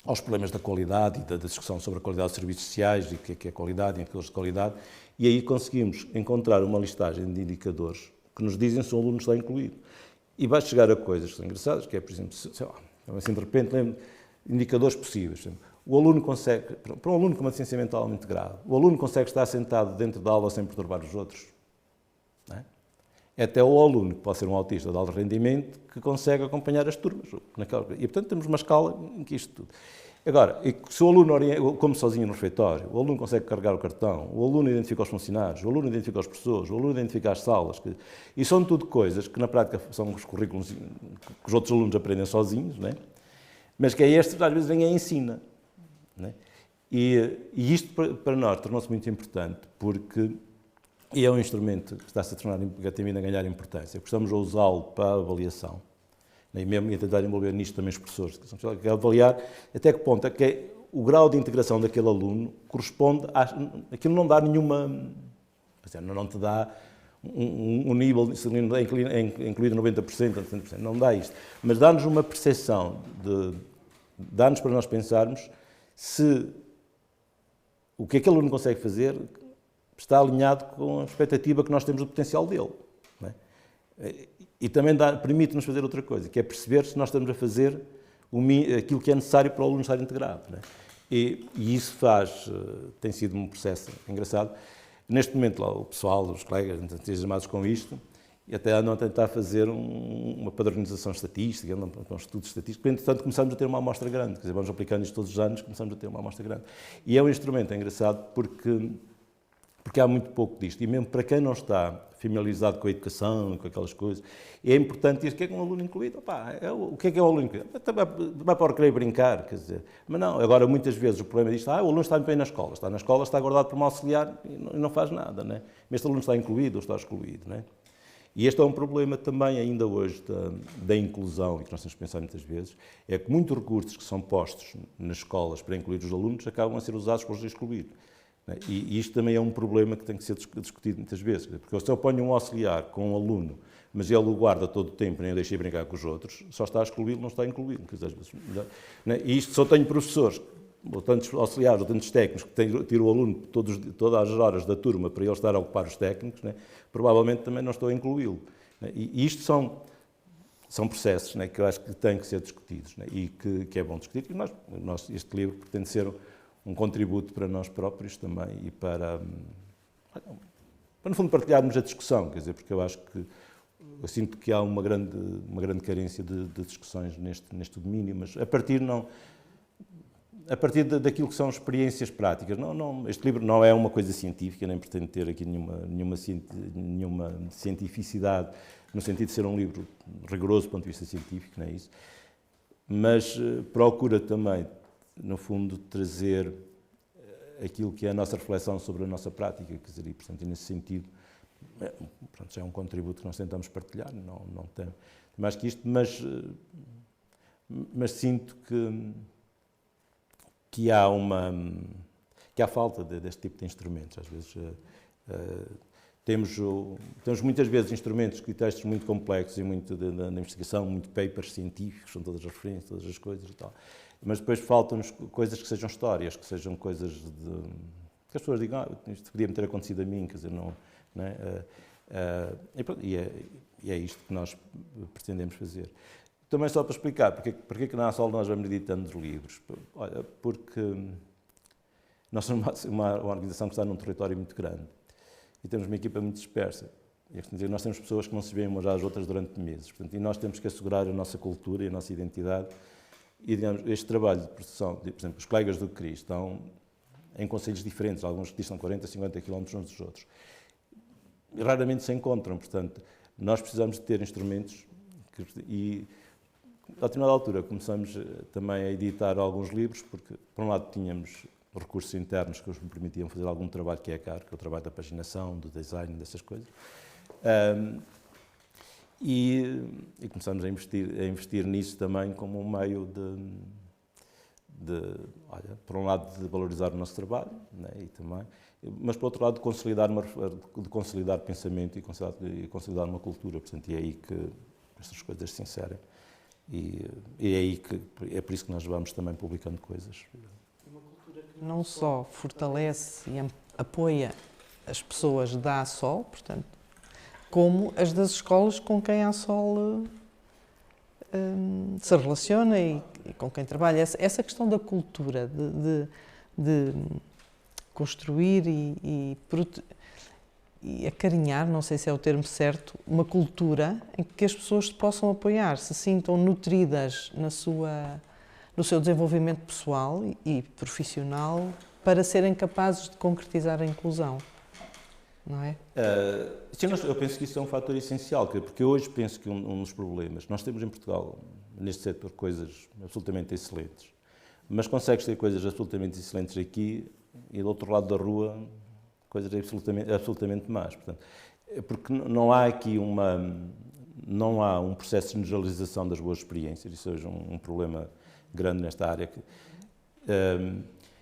aos problemas da qualidade e da discussão sobre a qualidade dos serviços sociais e o que é qualidade e indicadores de qualidade, e aí conseguimos encontrar uma listagem de indicadores que nos dizem se o aluno está incluído. E vai chegar a coisas que são engraçadas, que é, por exemplo, sei lá, assim de repente lembro indicadores possíveis. O aluno consegue, para um aluno com uma deficiência mental muito grave, o aluno consegue estar sentado dentro da aula sem perturbar os outros. Não é? Até o aluno, que pode ser um autista de alto rendimento, que consegue acompanhar as turmas. E, portanto, temos uma escala em que isto tudo. Agora, se o aluno come sozinho no refeitório, o aluno consegue carregar o cartão, o aluno identifica os funcionários, o aluno identifica os professores, o aluno identifica as salas, e são tudo coisas que na prática são os currículos que os outros alunos aprendem sozinhos, não é? Mas que estes às vezes vêm e ensina. Não é? E isto para nós tornou-se muito importante porque é um instrumento que está-se a tornar a ganhar importância, porque estamos a usá-lo para a avaliação. E mesmo a tentar envolver nisto também os professores, que avaliar até que ponto é que o grau de integração daquele aluno corresponde aquilo não dá nenhuma, não te dá um nível, incluído 90%, 100%, não dá isto, mas dá-nos uma percepção, dá-nos para nós pensarmos se o que aquele aluno consegue fazer está alinhado com a expectativa que nós temos do potencial dele. Não é? E também permite-nos fazer outra coisa, que é perceber se nós estamos a fazer aquilo que é necessário para o aluno estar integrado. Não é? E isso tem sido um processo engraçado. Neste momento, lá, o pessoal, os colegas, entusiasmados com isto, e até andam a tentar fazer uma padronização estatística, andam com estudos estatísticos, entretanto começamos a ter uma amostra grande, quer dizer, vamos aplicando isto todos os anos, começamos a ter uma amostra grande. E é um instrumento engraçado porque há muito pouco disto, e mesmo para quem não está familiarizado com a educação, com aquelas coisas, é importante dizer o que é um aluno incluído. O que é um aluno incluído? Vai para querer brincar, quer dizer, mas não, agora muitas vezes o problema disto, o aluno está bem na escola, está guardado por um auxiliar e não faz nada, não é? Mas este aluno está incluído ou está excluído, não é? E este é um problema também ainda hoje da inclusão, e que nós temos que pensar muitas vezes, é que muitos recursos que são postos nas escolas para incluir os alunos acabam a ser usados para os excluir. E isto também é um problema que tem que ser discutido muitas vezes, porque se eu ponho um auxiliar com um aluno, mas ele o guarda todo o tempo, nem o deixa brincar com os outros, só está a excluí-lo, não está a incluí-lo. E isto só tenho professores, ou tantos auxiliares, ou tantos técnicos, que tiram o aluno todas as horas da turma para ele estar a ocupar os técnicos, provavelmente também não estou a incluí-lo. E isto são processos que eu acho que têm que ser discutidos e que é bom discutir. E este livro pretende ser um contributo para nós próprios também e para no fundo, partilharmos a discussão, quer dizer, porque eu acho que eu sinto que há uma grande carência de discussões neste domínio, mas a partir daquilo que são experiências práticas. Este livro não é uma coisa científica, nem pretende ter aqui nenhuma cientificidade, no sentido de ser um livro rigoroso do ponto de vista científico, não é isso, mas procura também, no fundo, trazer aquilo que é a nossa reflexão sobre a nossa prática, quer dizer, e, portanto, nesse sentido, já é um contributo que nós tentamos partilhar, não tem mais que isto, mas sinto que há falta deste tipo de instrumentos. Às vezes temos muitas vezes instrumentos e textos muito complexos e muito da investigação, muito papers científicos, são todas as referências, todas as coisas e tal. Mas depois faltam-nos coisas que sejam histórias, que sejam coisas que as pessoas digam, isto podia-me ter acontecido a mim, quer dizer, não é? E é isto que nós pretendemos fazer. Também só para explicar porque é que na ASOL nós vamos editando os livros. Olha, porque nós somos uma organização que está num território muito grande e temos uma equipa muito dispersa. E, nós temos pessoas que não se veem umas às outras durante meses. Portanto, e nós temos que assegurar a nossa cultura e a nossa identidade. E, digamos, este trabalho de produção, por exemplo, os colegas do CRI estão em conselhos diferentes, alguns que distam 40, 50 km uns dos outros. E raramente se encontram, portanto, nós precisamos de ter instrumentos e, a determinada altura, começamos também a editar alguns livros, porque, por um lado, tínhamos recursos internos que nos permitiam fazer algum trabalho que é caro, que é o trabalho da paginação, do design, dessas coisas. E começamos a investir nisso também como um meio olha, por um lado, de valorizar o nosso trabalho, né, e também, mas, por outro lado, de consolidar pensamento e consolidar uma cultura. Portanto, é aí que estas coisas se inserem. E é aí que é por isso que nós vamos também publicando coisas. Uma cultura que não só fortalece e apoia as pessoas da ASOL, portanto, como as das escolas com quem a ASOL se relaciona e com quem trabalha. Essa questão da cultura, de construir e acarinhar, não sei se é o termo certo, uma cultura em que as pessoas se possam apoiar, se sintam nutridas no seu desenvolvimento pessoal e profissional para serem capazes de concretizar a inclusão. Não é? Sim, eu penso que isso é um fator essencial, porque hoje penso que um dos problemas, nós temos em Portugal, neste setor, coisas absolutamente excelentes, mas consegues ter coisas absolutamente excelentes aqui e do outro lado da rua coisas absolutamente más. Portanto, porque não há aqui não há um processo de generalização das boas experiências, isso é hoje um problema grande nesta área.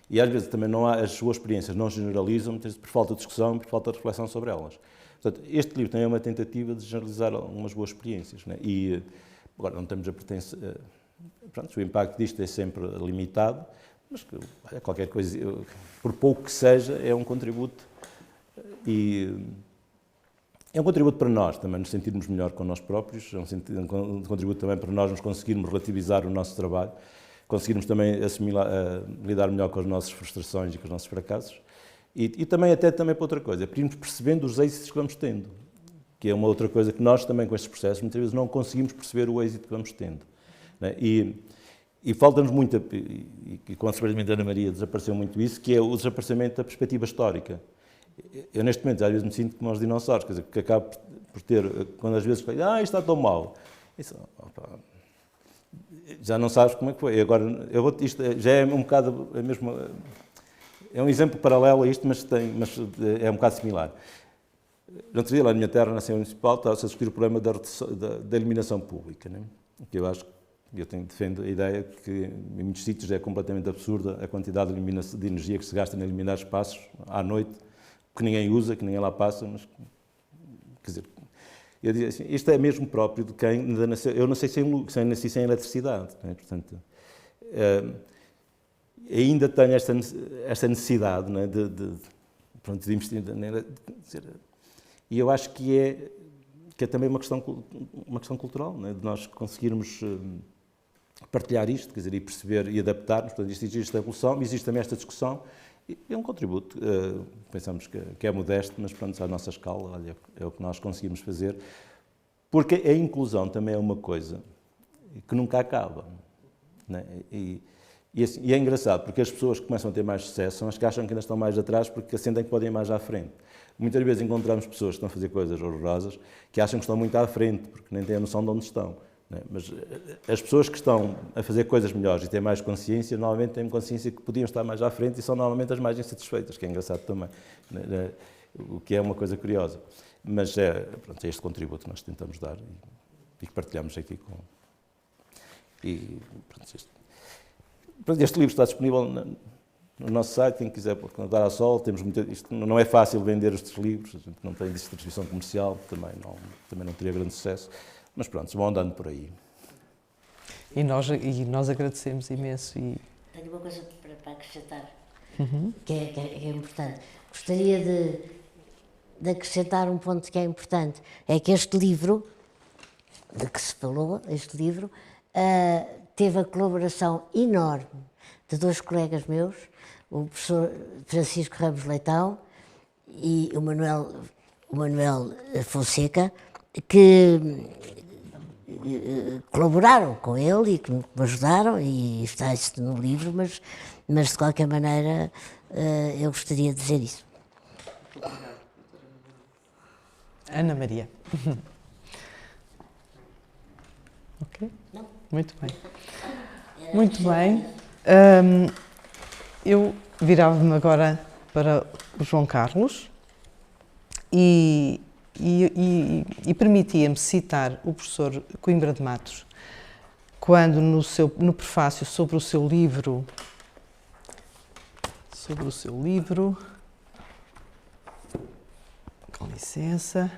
E às vezes também não há, as boas experiências não generalizam, muitas vezes por falta de discussão, por falta de reflexão sobre elas. Portanto, este livro também é uma tentativa de generalizar algumas boas experiências, né? E agora não temos a pertença. Pronto, o impacto disto é sempre limitado, mas qualquer coisa, por pouco que seja, é um contributo. E é um contributo para nós também nos sentirmos melhor com nós próprios, é um contributo também para nós nos conseguirmos relativizar o nosso trabalho, conseguirmos também lidar melhor com as nossas frustrações e com os nossos fracassos. E também para outra coisa, irmos percebendo os êxitos que vamos tendo, que é uma outra coisa que nós também com estes processos muitas vezes não conseguimos perceber o êxito que vamos tendo, né? E falta-nos muito, e com a desaparecimento da Ana Maria desapareceu muito isso, que é o desaparecimento da perspectiva histórica. Eu neste momento às vezes me sinto como aos dinossauros, quer dizer, que acabo por ter, quando às vezes isto está tão mal, já não sabes como é que foi. Agora, isto já é um bocado a mesma. É um exemplo paralelo a isto, mas é um bocado similar. No outro dia, lá na minha terra, na Assembleia Municipal, está-se a discutir o problema da iluminação pública, né? Que eu acho que defendo a ideia que em muitos sítios é completamente absurda a quantidade de energia que se gasta em iluminar espaços à noite, que ninguém usa, que ninguém lá passa, mas, quer dizer, eu dizia assim, isto é mesmo próprio de quem ainda nasceu. Eu não sei se eu nasci sem eletricidade, né? Portanto, ainda tenho esta necessidade, né, de investir. E eu acho que é também uma questão cultural, né, de nós conseguirmos partilhar isto, quer dizer, e perceber e adaptar-nos. Portanto, existe esta evolução, existe também esta discussão. E é um contributo, pensamos que é modesto, mas pronto, à nossa escala, olha, é o que nós conseguimos fazer, porque a inclusão também é uma coisa que nunca acaba, né? E é engraçado, porque as pessoas que começam a ter mais sucesso são as que acham que ainda estão mais atrás, porque sentem que podem ir mais à frente. Muitas vezes encontramos pessoas que estão a fazer coisas horrorosas, que acham que estão muito à frente, porque nem têm a noção de onde estão, né? Mas as pessoas que estão a fazer coisas melhores e têm mais consciência, normalmente têm consciência que podiam estar mais à frente e são normalmente as mais insatisfeitas, que é engraçado também, né? O que é uma coisa curiosa. Mas é este contributo que nós tentamos dar e que partilhamos aqui com... Este livro está disponível no nosso site, quem quiser dar à Sol, isto não é fácil vender estes livros, a gente não tem distribuição comercial, também não teria grande sucesso, mas pronto, vão andando por aí. E nós agradecemos imenso. Tenho uma coisa para acrescentar, que é importante. Gostaria de acrescentar um ponto que é importante, é que este livro, de que se falou, teve a colaboração enorme de dois colegas meus, o professor Francisco Ramos Leitão e o Manuel Fonseca, que colaboraram com ele e que me ajudaram, e está isso no livro, mas de qualquer maneira eu gostaria de dizer isso. Ana Maria. Ok? Não. Muito bem. Muito bem. Eu virava-me agora para o João Carlos e e permitia-me citar o professor Coimbra de Matos, quando no prefácio sobre o seu livro, com licença,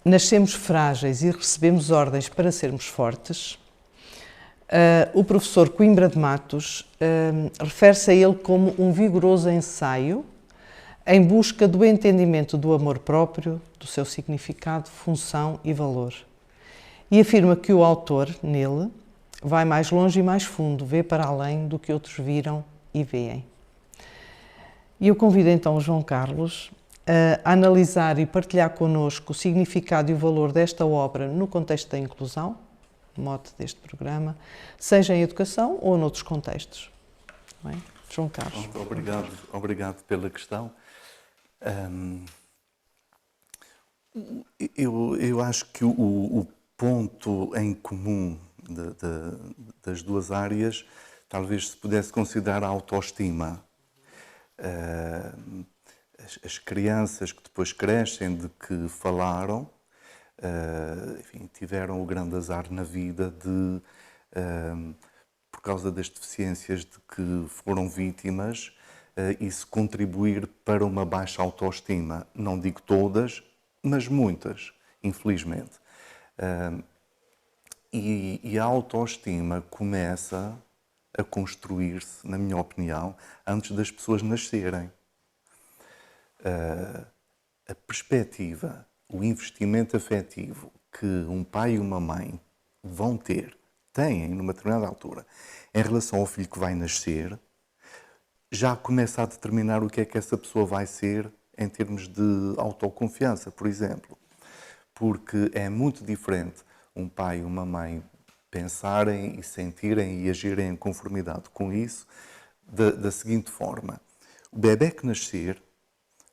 Nascemos frágeis e recebemos ordens para sermos fortes, o professor Coimbra de Matos refere-se a ele como um vigoroso ensaio em busca do entendimento do amor próprio, do seu significado, função e valor. E afirma que o autor, nele, vai mais longe e mais fundo, vê para além do que outros viram e veem. E eu convido então o João Carlos a analisar e partilhar connosco o significado e o valor desta obra no contexto da inclusão, mote deste programa, seja em educação ou noutros contextos. Bem, João Carlos. Obrigado pela questão. Eu acho que o ponto em comum das duas áreas talvez se pudesse considerar a autoestima. As crianças que depois crescem, de que falaram, enfim, tiveram o grande azar na vida de, por causa das deficiências de que foram vítimas, isso contribuir para uma baixa autoestima. Não digo todas, mas muitas, infelizmente. E a autoestima começa a construir-se, na minha opinião, antes das pessoas nascerem. A perspectiva, o investimento afetivo que um pai e uma mãe têm numa determinada altura, em relação ao filho que vai nascer, já começa a determinar o que é que essa pessoa vai ser em termos de autoconfiança, por exemplo. Porque é muito diferente um pai e uma mãe pensarem e sentirem e agirem em conformidade com isso da seguinte forma. O bebé que nascer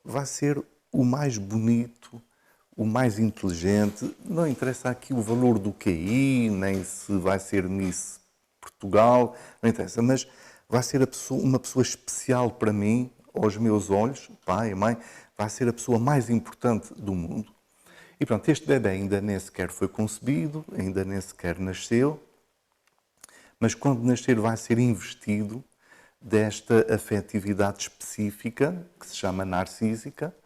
vai ser o mais bonito, o mais inteligente, não interessa aqui o valor do QI, nem se vai ser Miss Portugal, não interessa, mas vai ser uma pessoa especial para mim, aos meus olhos, pai e mãe, vai ser a pessoa mais importante do mundo. E pronto, este bebé ainda nem sequer foi concebido, ainda nem sequer nasceu, mas quando nascer vai ser investido desta afetividade específica, que se chama narcísica,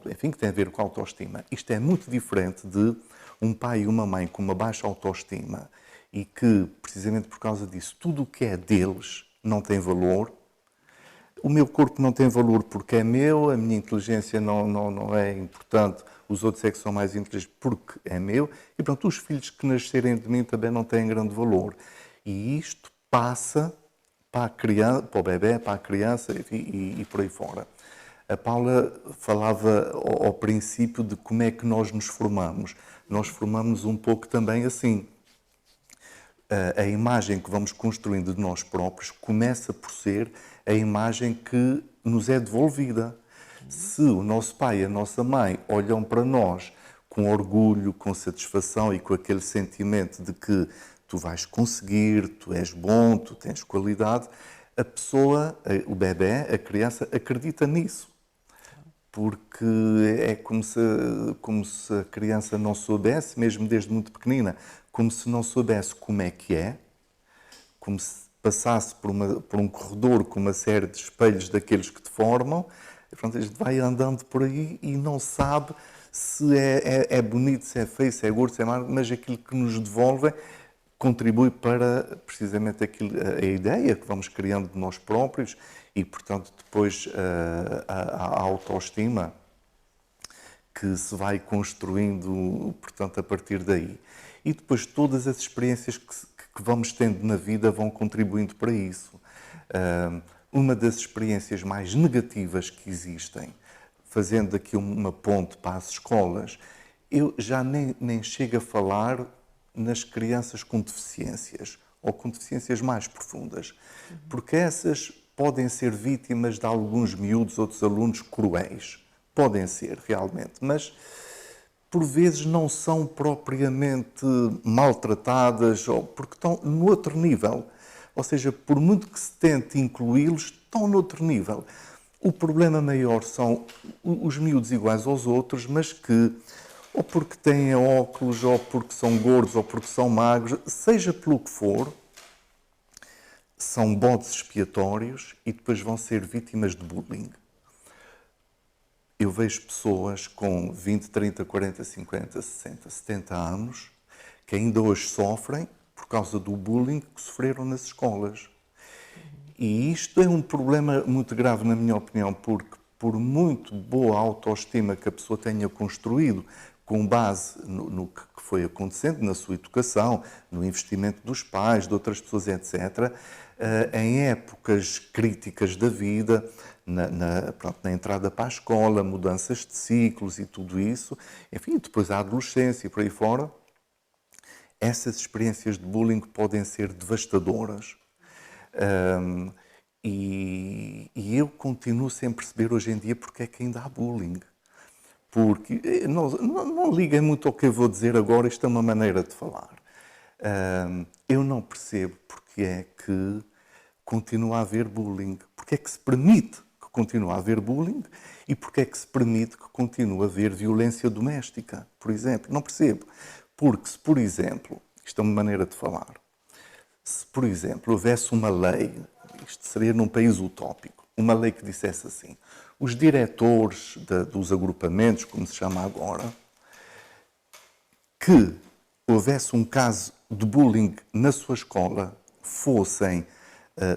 enfim, que tem a ver com a autoestima. Isto é muito diferente de um pai e uma mãe com uma baixa autoestima e que, precisamente por causa disso, tudo o que é deles não tem valor. O meu corpo não tem valor porque é meu, a minha inteligência não é importante, os outros é que são mais inteligentes porque é meu, e pronto, os filhos que nascerem de mim também não têm grande valor. E isto passa para a criança, para o bebé, para a criança e por aí fora. A Paula falava ao princípio de como é que nós nos formamos. Nós formamos um pouco também assim. A imagem que vamos construindo de nós próprios começa por ser a imagem que nos é devolvida. Se o nosso pai e a nossa mãe olham para nós com orgulho, com satisfação e com aquele sentimento de que tu vais conseguir, tu és bom, tu tens qualidade, a pessoa, o bebé, a criança, acredita nisso. Porque é como se a criança não soubesse, mesmo desde muito pequenina, como se não soubesse como é que é, como se passasse por um corredor com uma série de espelhos daqueles que te formam, e pronto, a gente vai andando por aí e não sabe se é bonito, se é feio, se é gordo, se é magro, mas aquilo que nos devolvem contribui para precisamente a ideia que vamos criando de nós próprios e, portanto, depois a autoestima que se vai construindo, portanto, a partir daí. E depois todas as experiências que vamos tendo na vida vão contribuindo para isso. Uma das experiências mais negativas que existem, fazendo aqui uma ponte para as escolas, eu já nem chego a falar nas crianças com deficiências ou com deficiências mais profundas, porque essas podem ser vítimas de alguns miúdos, outros alunos cruéis. Podem ser, realmente, mas por vezes não são propriamente maltratadas, porque estão no outro nível. Ou seja, por muito que se tente incluí-los, estão no outro nível. O problema maior são os miúdos iguais aos outros, mas que, ou porque têm óculos, ou porque são gordos, ou porque são magros, seja pelo que for, são bodes expiatórios e depois vão ser vítimas de bullying. Eu vejo pessoas com 20, 30, 40, 50, 60, 70 anos que ainda hoje sofrem por causa do bullying que sofreram nas escolas. E isto é um problema muito grave, na minha opinião, porque por muito boa autoestima que a pessoa tenha construído, com base no que foi acontecendo na sua educação, no investimento dos pais, de outras pessoas, etc., em épocas críticas da vida, na entrada para a escola, mudanças de ciclos e tudo isso, enfim, depois a adolescência e por aí fora, essas experiências de bullying podem ser devastadoras. E eu continuo sem perceber hoje em dia porque é que ainda há bullying. Porque, não liguem muito ao que eu vou dizer agora, isto é uma maneira de falar. Eu não percebo porque é que continua a haver bullying. Porque é que se permite que continue a haver bullying e porque é que se permite que continue a haver violência doméstica, por exemplo. Não percebo. Porque se, por exemplo, isto é uma maneira de falar, se, por exemplo, houvesse uma lei, isto seria num país utópico, uma lei que dissesse assim, os diretores dos agrupamentos, como se chama agora, que houvesse um caso de bullying na sua escola, fossem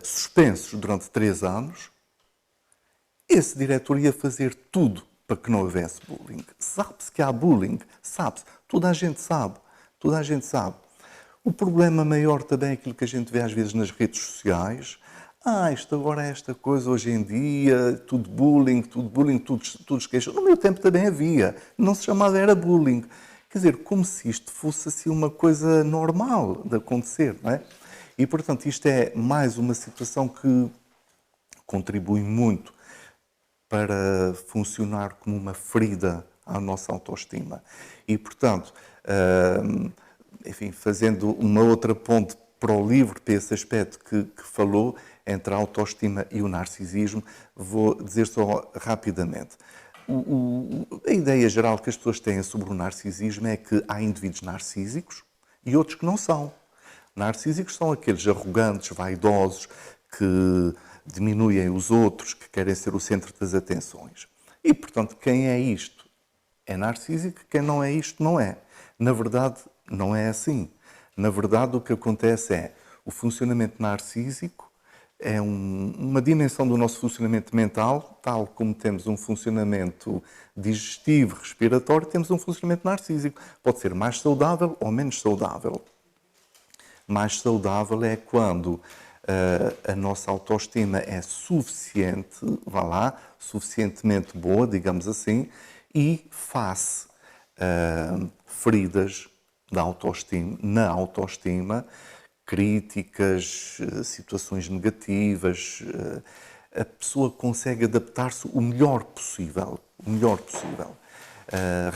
suspensos durante 3 anos, esse diretor ia fazer tudo para que não houvesse bullying. Sabe-se que há bullying, sabe-se, toda a gente sabe, toda a gente sabe. O problema maior também é aquilo que a gente vê às vezes nas redes sociais. Isto agora é esta coisa hoje em dia, tudo bullying, tudo esqueça. No meu tempo também havia, não se chamava, era bullying. Quer dizer, como se isto fosse assim uma coisa normal de acontecer, não é? E, portanto, isto é mais uma situação que contribui muito para funcionar como uma ferida à nossa autoestima. E, portanto, enfim, fazendo uma outra ponte para o livro, para esse aspecto que falou, entre a autoestima e o narcisismo, vou dizer só rapidamente. A ideia geral que as pessoas têm sobre o narcisismo é que há indivíduos narcísicos e outros que não são. Narcísicos são aqueles arrogantes, vaidosos, que diminuem os outros, que querem ser o centro das atenções. E, portanto, quem é isto é narcísico, quem não é isto não é. Na verdade, não é assim. Na verdade, o que acontece é o funcionamento narcísico é uma dimensão do nosso funcionamento mental, tal como temos um funcionamento digestivo, respiratório, temos um funcionamento narcísico. Pode ser mais saudável ou menos saudável. Mais saudável é quando a nossa autoestima é suficiente, suficientemente boa, digamos assim, e face feridas na autoestima, críticas, situações negativas, a pessoa consegue adaptar-se o melhor possível,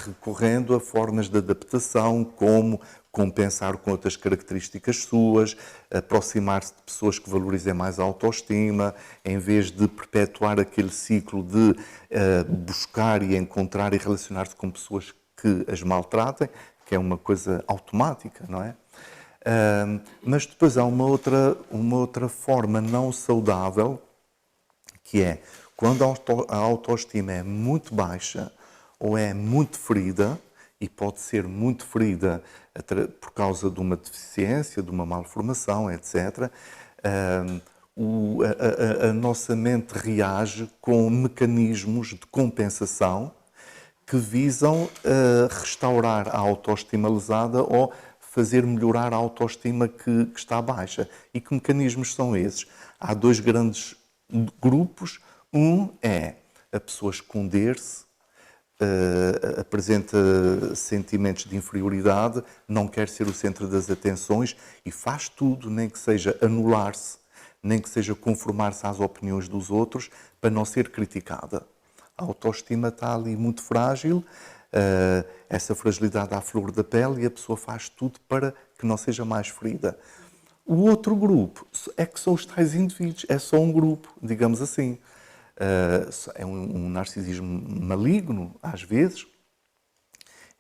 recorrendo a formas de adaptação, como compensar com outras características suas, aproximar-se de pessoas que valorizem mais a autoestima, em vez de perpetuar aquele ciclo de buscar e encontrar e relacionar-se com pessoas que as maltratem, que é uma coisa automática, não é? Mas depois há uma outra forma não saudável, que é quando a autoestima é muito baixa ou é muito ferida, e pode ser muito ferida por causa de uma deficiência, de uma malformação, etc., a nossa mente reage com mecanismos de compensação que visam restaurar a autoestima lesada ou fazer melhorar a autoestima que está baixa. E que mecanismos são esses? Há 2 grandes grupos. Um é a pessoa esconder-se, apresenta sentimentos de inferioridade, não quer ser o centro das atenções e faz tudo, nem que seja anular-se, nem que seja conformar-se às opiniões dos outros, para não ser criticada. A autoestima está ali muito frágil, essa fragilidade à flor da pele, e a pessoa faz tudo para que não seja mais ferida. O outro grupo é que são os tais indivíduos, é só um grupo, digamos assim. é um narcisismo maligno, às vezes,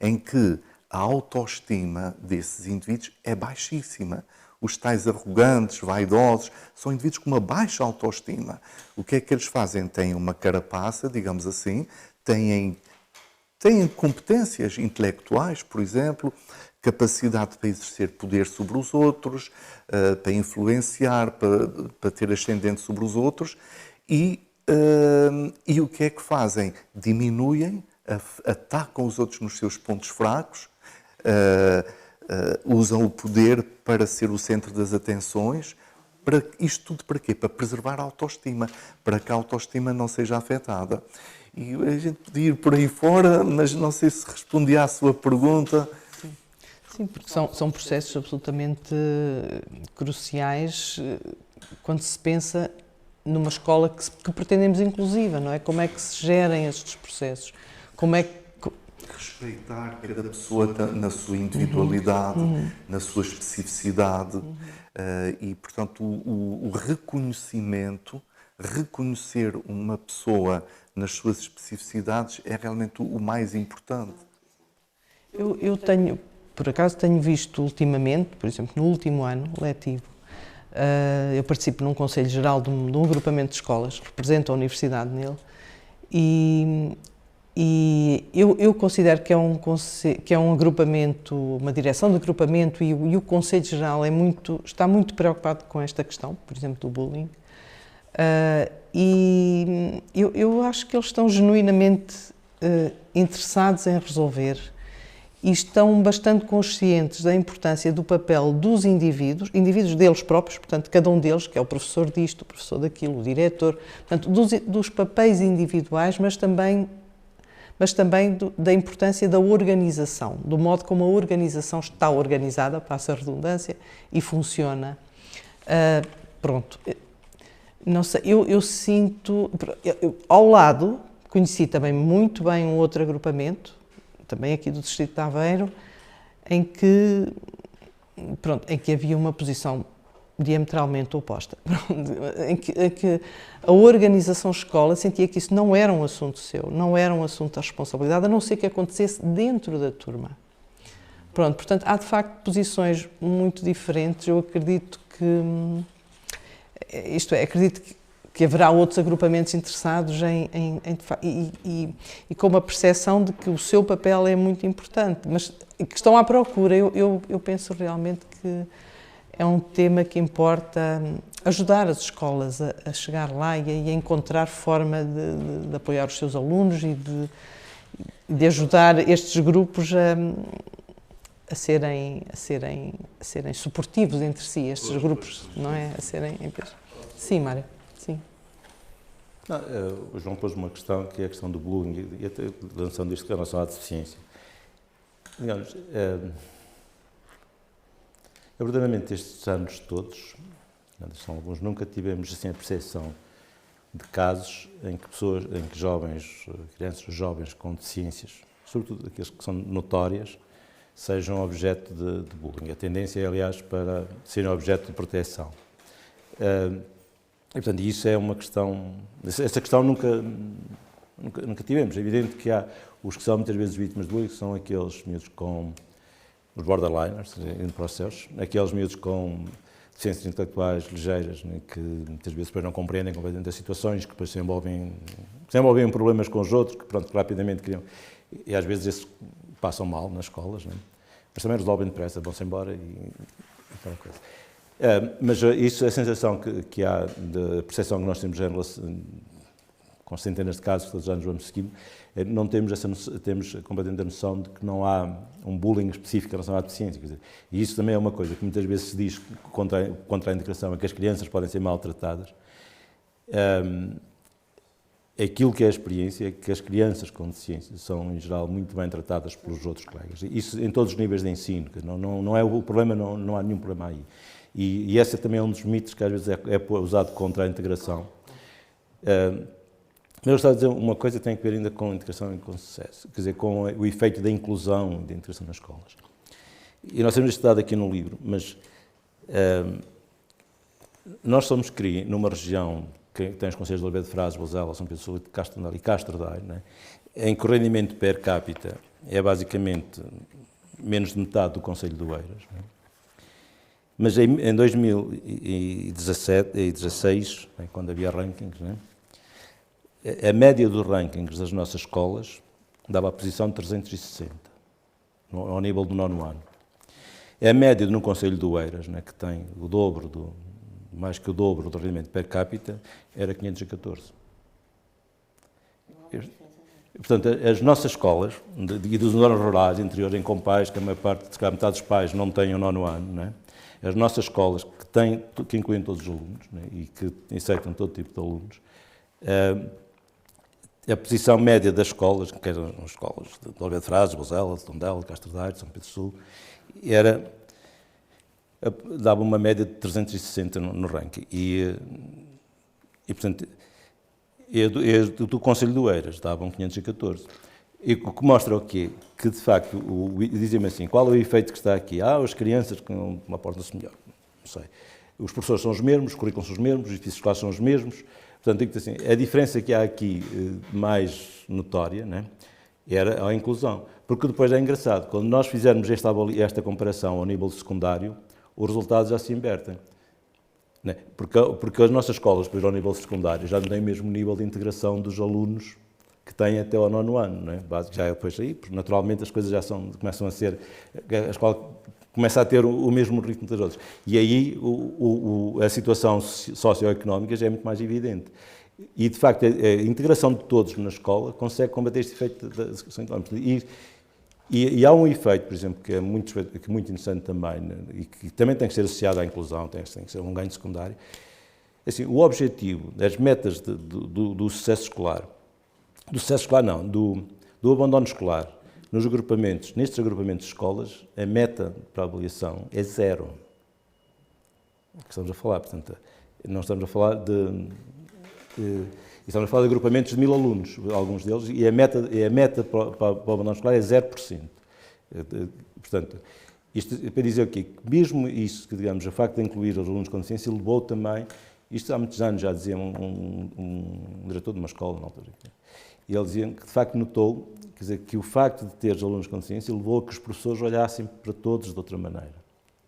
em que a autoestima desses indivíduos é baixíssima. Os tais arrogantes, vaidosos, são indivíduos com uma baixa autoestima. O que é que eles fazem? Têm uma carapaça, digamos assim, têm competências intelectuais, por exemplo, capacidade para exercer poder sobre os outros, para influenciar, para ter ascendente sobre os outros, e o que é que fazem? Diminuem, atacam os outros nos seus pontos fracos, usam o poder para ser o centro das atenções. Isto tudo para quê? Para preservar a autoestima, para que a autoestima não seja afetada. E a gente podia ir por aí fora, mas não sei se respondi à sua pergunta. Sim, porque são processos absolutamente cruciais quando se pensa numa escola que pretendemos inclusiva, não é? Como é que se gerem estes processos? Como é que... Respeitar cada pessoa na sua individualidade, na sua especificidade e, portanto, o reconhecimento, reconhecer uma pessoa nas suas especificidades é realmente o mais importante. Eu tenho, por acaso, tenho visto ultimamente, por exemplo, no último ano letivo, eu participo num Conselho Geral de um agrupamento de escolas, represento a universidade nele, e eu considero que é um agrupamento, uma direção de agrupamento, e o Conselho Geral está muito preocupado com esta questão, por exemplo, do bullying. E eu acho que eles estão genuinamente interessados em resolver e estão bastante conscientes da importância do papel dos indivíduos deles próprios, portanto, cada um deles, que é o professor disto, o professor daquilo, o diretor, portanto, dos papéis individuais, mas também da importância da organização, do modo como a organização está organizada, passa a redundância, e funciona. Pronto. Não sei, eu sinto... ao lado, conheci também muito bem um outro agrupamento, também aqui do Distrito de Aveiro, em que havia uma posição diametralmente oposta. em que a organização escola sentia que isso não era um assunto seu, não era um assunto da responsabilidade, a não ser que acontecesse dentro da turma. Pronto, portanto, há de facto posições muito diferentes. Eu acredito que... acredito que haverá outros agrupamentos interessados e com uma percepção de que o seu papel é muito importante, mas que estão à procura. Eu penso realmente que é um tema que importa ajudar as escolas a chegar lá e a encontrar forma de apoiar os seus alunos e de ajudar estes grupos a serem suportivos entre si, estes grupos, não é? A serem... Sim, Mário, sim. Não, o João pôs uma questão que é a questão do bullying e até a relação disto com a relação à deficiência. Digamos, verdadeiramente estes anos todos, são alguns, nunca tivemos assim a percepção de casos em que jovens, crianças jovens com deficiências, sobretudo aqueles que são notórias, sejam objeto de bullying. A tendência é, aliás, para serem objeto de proteção. E, portanto, isso é uma questão... Essa questão nunca tivemos. É evidente que há os que são muitas vezes vítimas de bullying, que são aqueles miúdos com os borderliners, indo para os céus, aqueles miúdos com deficiências intelectuais ligeiras, né, que muitas vezes depois não compreendem completamente as situações, que depois se envolvem em problemas com os outros, que pronto, rapidamente criam... E às vezes esses passam mal nas escolas, né? Mas também resolvem depressa, vão-se embora e aquela coisa. Mas isso, a sensação que há, da percepção que nós temos em relação, com centenas de casos que todos os anos vamos seguindo, não temos temos completamente a noção de que não há um bullying específico em relação à deficiência. Quer dizer, e isso também é uma coisa que muitas vezes se diz contra a integração, é que as crianças podem ser maltratadas. Aquilo que é a experiência é que as crianças com deficiência são, em geral, muito bem tratadas pelos outros colegas. Isso em todos os níveis de ensino. Não é o problema, não há nenhum problema aí. E esse também é um dos mitos que às vezes é usado contra a integração. Eu gostava de dizer uma coisa que tem a ver ainda com a integração e com o sucesso, quer dizer, com o efeito da inclusão e da integração nas escolas. E nós temos estudado aqui no livro, mas nós somos numa região que tem os concelhos de Oliveira de Frades, Bozela, São Pedro do Sul, Castro Daire e Castro Daire, né? Em que o rendimento per capita é basicamente menos de metade do concelho de Oeiras. Né? Mas em 2017 e 2016, né, quando havia rankings, né, a média dos rankings das nossas escolas dava a posição de 360, ao nível do 9º ano. A média no concelho de Oeiras, né, que tem o dobro, mais que o dobro do rendimento per capita, era 514. Portanto, as nossas escolas, e das zonas rurais, interiores, em Compais, que a maior parte, se calhar metade dos pais não têm o 9º ano, né? As nossas escolas, que incluem todos os alunos, né? E que aceitam todo tipo de alunos, a posição média das escolas, que eram as escolas de Oliveira de Frades, Bozela, de Tondela, de Castro Daire, de São Pedro do Sul, dava uma média de 360 no ranking. E portanto, do Concelho de Oeiras davam 514. E o que mostra o quê? Que, de facto, dizem-me assim, qual é o efeito que está aqui? As crianças que não portam-se melhor. Não sei. Os professores são os mesmos, os currículos são os mesmos, os edifícios escolares são os mesmos. Portanto, digo assim, a diferença que há aqui mais notória, né, era a inclusão. Porque depois é engraçado, quando nós fizermos esta comparação ao nível secundário, os resultados já se invertem. Né? Porque as nossas escolas, depois ao nível secundário, já não têm o mesmo nível de integração dos alunos que têm até ao 9º ano. Né? Já é depois aí, porque naturalmente as coisas já começam a ser... A escola começa a ter o mesmo ritmo das outras. E aí a situação socioeconómica já é muito mais evidente. E, de facto, a integração de todos na escola consegue combater este efeito da segregação económica. E há um efeito, por exemplo, que é muito interessante também, né, e que também tem que ser associado à inclusão, tem que ser um ganho secundário. Assim, o objetivo das metas do sucesso escolar, do abandono escolar, nestes agrupamentos de escolas, a meta para a avaliação é 0. É o que estamos a falar, portanto, não estamos a falar estamos a falar de agrupamentos de 1000 alunos, alguns deles, e a meta para o abandono escolar é 0%. Portanto, isto é para dizer o quê? Mesmo isso, que digamos, o facto de incluir os alunos com deficiência, levou também, isto há muitos anos já dizia um diretor de uma escola na altura, e ele dizia que de facto notou, quer dizer, que o facto de ter os alunos com deficiência levou a que os professores olhassem para todos de outra maneira,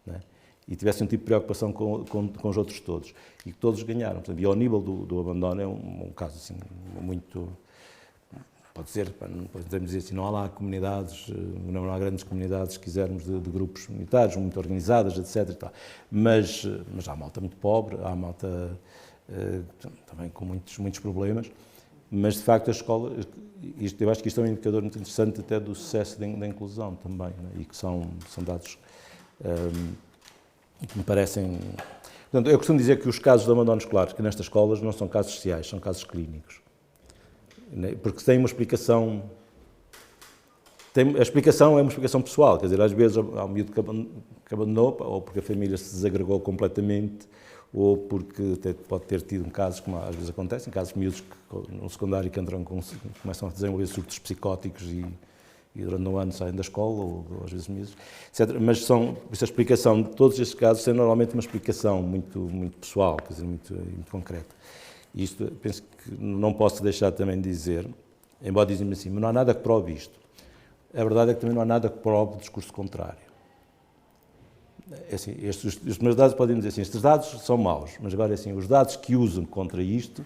né? E tivessem um tipo de preocupação com os outros todos, e que todos ganharam. Portanto, e ao nível do abandono é um caso assim, muito, pode ser, não podemos dizer assim, não há lá comunidades, não há grandes comunidades, se quisermos, de grupos comunitários, muito organizadas, etc. E tal. Mas há malta muito pobre, há malta também com muitos problemas, mas de facto a escola, eu acho que isto é um indicador muito interessante até do sucesso da inclusão também, né? E que são dados que me parecem... Portanto, eu costumo dizer que os casos de abandono escolar que nestas escolas não são casos sociais, são casos clínicos. Porque têm uma explicação... A explicação é uma explicação pessoal, quer dizer, às vezes há um miúdo que abandonou, ou porque a família se desagregou completamente, ou porque pode ter tido casos, como às vezes acontecem, casos de miúdos no secundário que começam a desenvolver surtos psicóticos e durante um ano saem da escola, ou às vezes meses, etc. Mas essa explicação de todos estes casos é normalmente uma explicação muito pessoal, quer dizer, muito concreta. E isto, penso que não posso deixar também de dizer, embora dizem-me assim, mas não há nada que prove isto. A verdade é que também não há nada que prove o discurso contrário. Assim, os meus dados podem dizer assim, estes dados são maus, mas agora assim, os dados que usam contra isto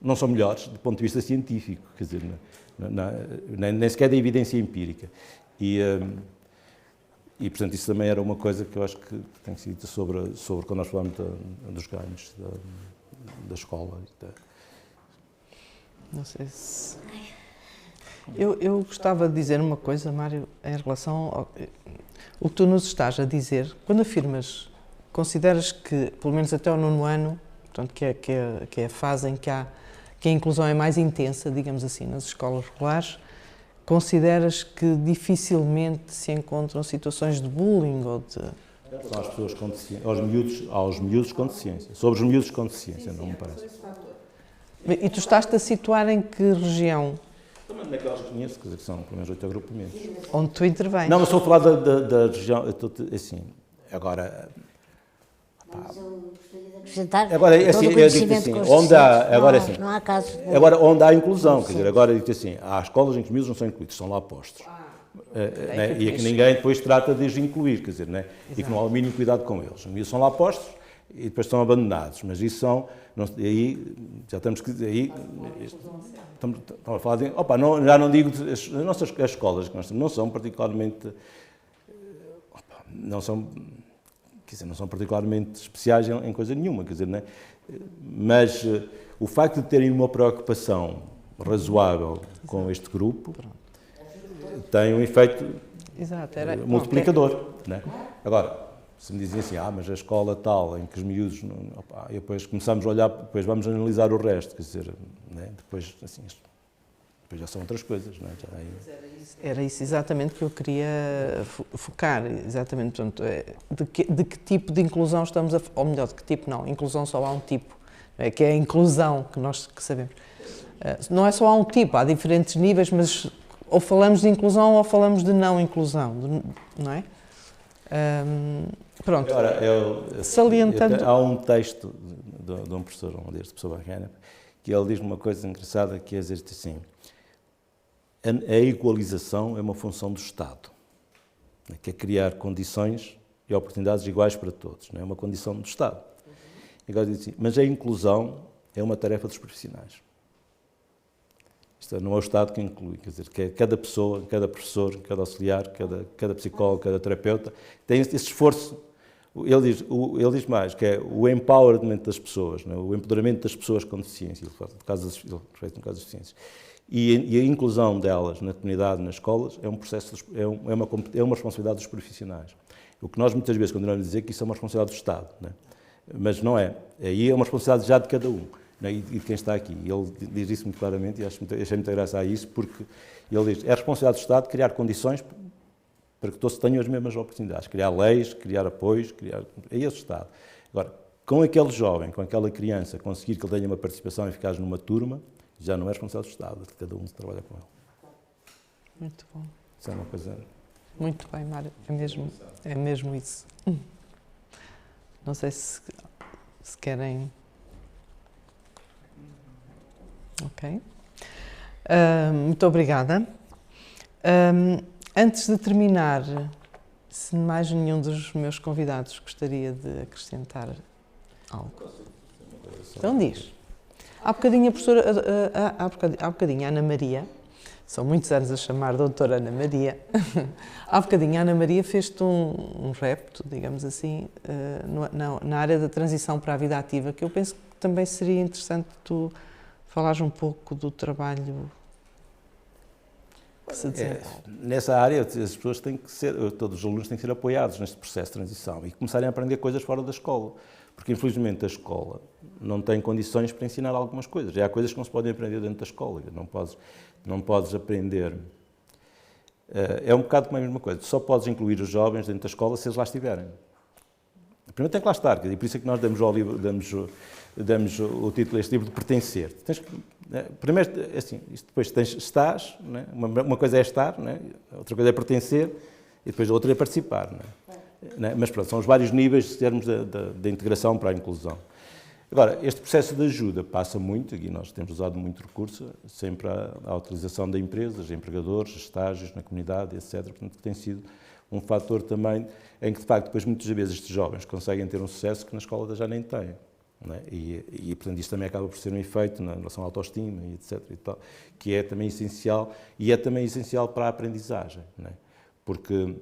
não são melhores do ponto de vista científico, quer dizer, nem sequer da evidência empírica. E, portanto, isso também era uma coisa que eu acho que tem sido sobre quando nós falamos dos ganhos da escola. Não sei se... Eu gostava de dizer uma coisa, Mário, em relação ao o que tu nos estás a dizer. Quando afirmas, consideras que, pelo menos até ao 9º ano, portanto, que é a fase em que a inclusão é mais intensa, digamos assim, nas escolas regulares, consideras que dificilmente se encontram situações de bullying ou de... São as pessoas com deficiência, aos miúdos com deficiência. Sobre os miúdos com deficiência, não me parece. E tu estás-te a situar em que região? Também naquelas que conheço, quer dizer, são pelo menos 8 agrupamentos. Onde tu intervens? Não, mas estou a falar da região, assim, agora, Mas eu gostaria de acrescentar Agora, todo assim, o eu digo conhecimento assim, com os onde há, deficientes. agora Não há- assim, não há caso de... agora, onde há inclusão, quer dizer, agora digo assim, há escolas em que os miúdos não são incluídos, são lá postos. Né? E é que ninguém depois trata de os incluir, quer dizer, né? E que não há o mínimo cuidado com eles. Os miúdos são lá postos e depois são abandonados, mas isso são, não, aí já estamos, aí, estamos a falar de, opa, não, já não digo, as nossas as escolas que nós temos não são particularmente, opa, não são, quer dizer, não são particularmente especiais em coisa nenhuma, quer dizer, né? Mas o facto de terem uma preocupação razoável com este grupo tem um efeito multiplicador. Né? Agora, se me dizem assim, mas a escola tal, em que os miúdos, e depois começamos a olhar, depois vamos analisar o resto, quer dizer, né? Depois, assim, depois já são outras coisas. Não é? Era isso exatamente que eu queria focar, exatamente, portanto, de que tipo de inclusão estamos a... Ou melhor, de que tipo não, inclusão só há um tipo, que é a inclusão que nós sabemos. Não é só há um tipo, há diferentes níveis, mas ou falamos de inclusão ou falamos de não inclusão, não é? Pronto, agora, salientando... Há um texto de um professor, deste professor Barrena, que ele diz uma coisa engraçada, que é dizer assim, a igualização é uma função do Estado, que é criar condições e oportunidades iguais para todos, não é uma condição do Estado. Agora diz assim, mas a inclusão é uma tarefa dos profissionais. Isto não é o Estado que inclui, quer dizer, que é cada pessoa, cada professor, cada auxiliar, cada psicólogo, cada terapeuta, tem esse esforço. Ele diz mais, que é o empowerment das pessoas, não é? O empoderamento das pessoas com deficiência, ele refere no caso das deficiências. E a inclusão delas na comunidade, nas escolas, é um processo, é uma responsabilidade dos profissionais. O que nós muitas vezes continuamos a dizer que isso é uma responsabilidade do Estado, não é? Mas não é. Aí é uma responsabilidade já de cada um, não é? E de quem está aqui. Ele diz isso muito claramente e achei muita graça a isso, porque ele diz, é a responsabilidade do Estado criar condições para que todos tenham as mesmas oportunidades, criar leis, criar apoios, é esse o Estado. Agora, com aquele jovem, com aquela criança, conseguir que ele tenha uma participação eficaz numa turma, já não é responsabilidade do Estado, de cada um que trabalha com ele. Muito bom. Isso é uma coisa... Muito bem, Mário, é mesmo isso. Não sei se querem... Ok. Muito obrigada. Antes de terminar, se mais nenhum dos meus convidados gostaria de acrescentar algo. Então diz. Há bocadinho a professora, há bocadinho a Ana Maria, são muitos anos a chamar doutora Ana Maria, há bocadinho a Ana Maria fez-te um repto, digamos assim, na área da transição para a vida ativa, que eu penso que também seria interessante tu falares um pouco do trabalho que se desenvolve. Nessa área, as pessoas têm que ser, todos os alunos têm que ser apoiados neste processo de transição e começarem a aprender coisas fora da escola. Porque, infelizmente, a escola não tem condições para ensinar algumas coisas. E há coisas que não se podem aprender dentro da escola. Não podes aprender... É um bocado como a mesma coisa. Só podes incluir os jovens dentro da escola se eles lá estiverem. Primeiro tem que lá estar. E por isso é que nós damos o título a este livro de pertencer. Primeiro, assim, depois estás, né? Uma coisa é estar, né? Outra coisa é pertencer e depois a outra é participar. Né? Mas pronto, são os vários níveis de termos da integração para a inclusão. Agora, este processo de ajuda passa muito, e nós temos usado muito recurso, sempre à utilização de empresas, empregadores, estágios na comunidade, etc. Portanto, tem sido um fator também em que, de facto, depois muitas vezes estes jovens conseguem ter um sucesso que na escola já nem têm. Não é? E, portanto, isto também acaba por ser um efeito na relação à autoestima, e etc. E tal, que é também essencial, e é também essencial para a aprendizagem. Não é? Porque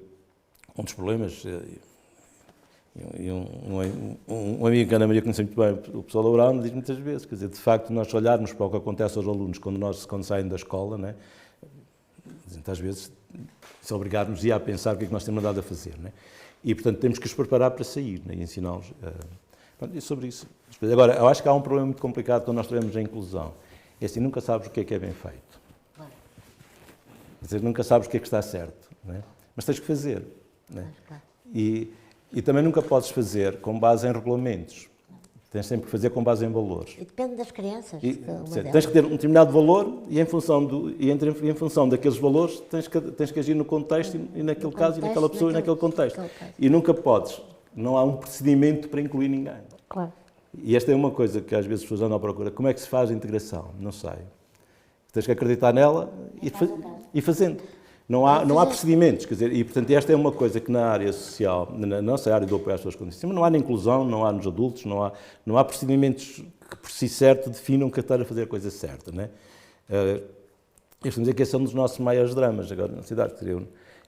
um dos problemas, um amigo que a Ana Maria conhece muito bem, o pessoal da Brown, diz muitas vezes, quer dizer, de facto, nós olharmos para o que acontece aos alunos quando saem da escola, não é? Às vezes, se obrigarmos a pensar o que é que nós temos andado a fazer, não é? E, portanto, temos que os preparar para sair, não é? E ensiná-los. E sobre isso. Agora, eu acho que há um problema muito complicado quando nós trabalhamos a inclusão. É assim, nunca sabes o que é bem feito. Quer dizer, nunca sabes o que está certo, não é? Mas tens que fazer. Não é? E também nunca podes fazer com base em regulamentos. Tens sempre que fazer com base em valores. E depende das crianças. Tens que ter um determinado valor e em função daqueles valores tens que agir no contexto e naquele caso e naquela pessoa e naquele contexto. E nunca podes não há um procedimento para incluir ninguém. Claro. E esta é uma coisa que às vezes as pessoas andam à procura. Como é que se faz a integração? Não sei. Tens que acreditar nela e fazendo. Não há procedimentos, quer dizer, e portanto esta é uma coisa que na área social, na nossa área do apoio às pessoas com deficiência, não há na inclusão, não há nos adultos, não há procedimentos que por si certo definam que estar a fazer a coisa certa, não é? Eu costumo dizer que esse é um dos nossos maiores dramas agora na cidade.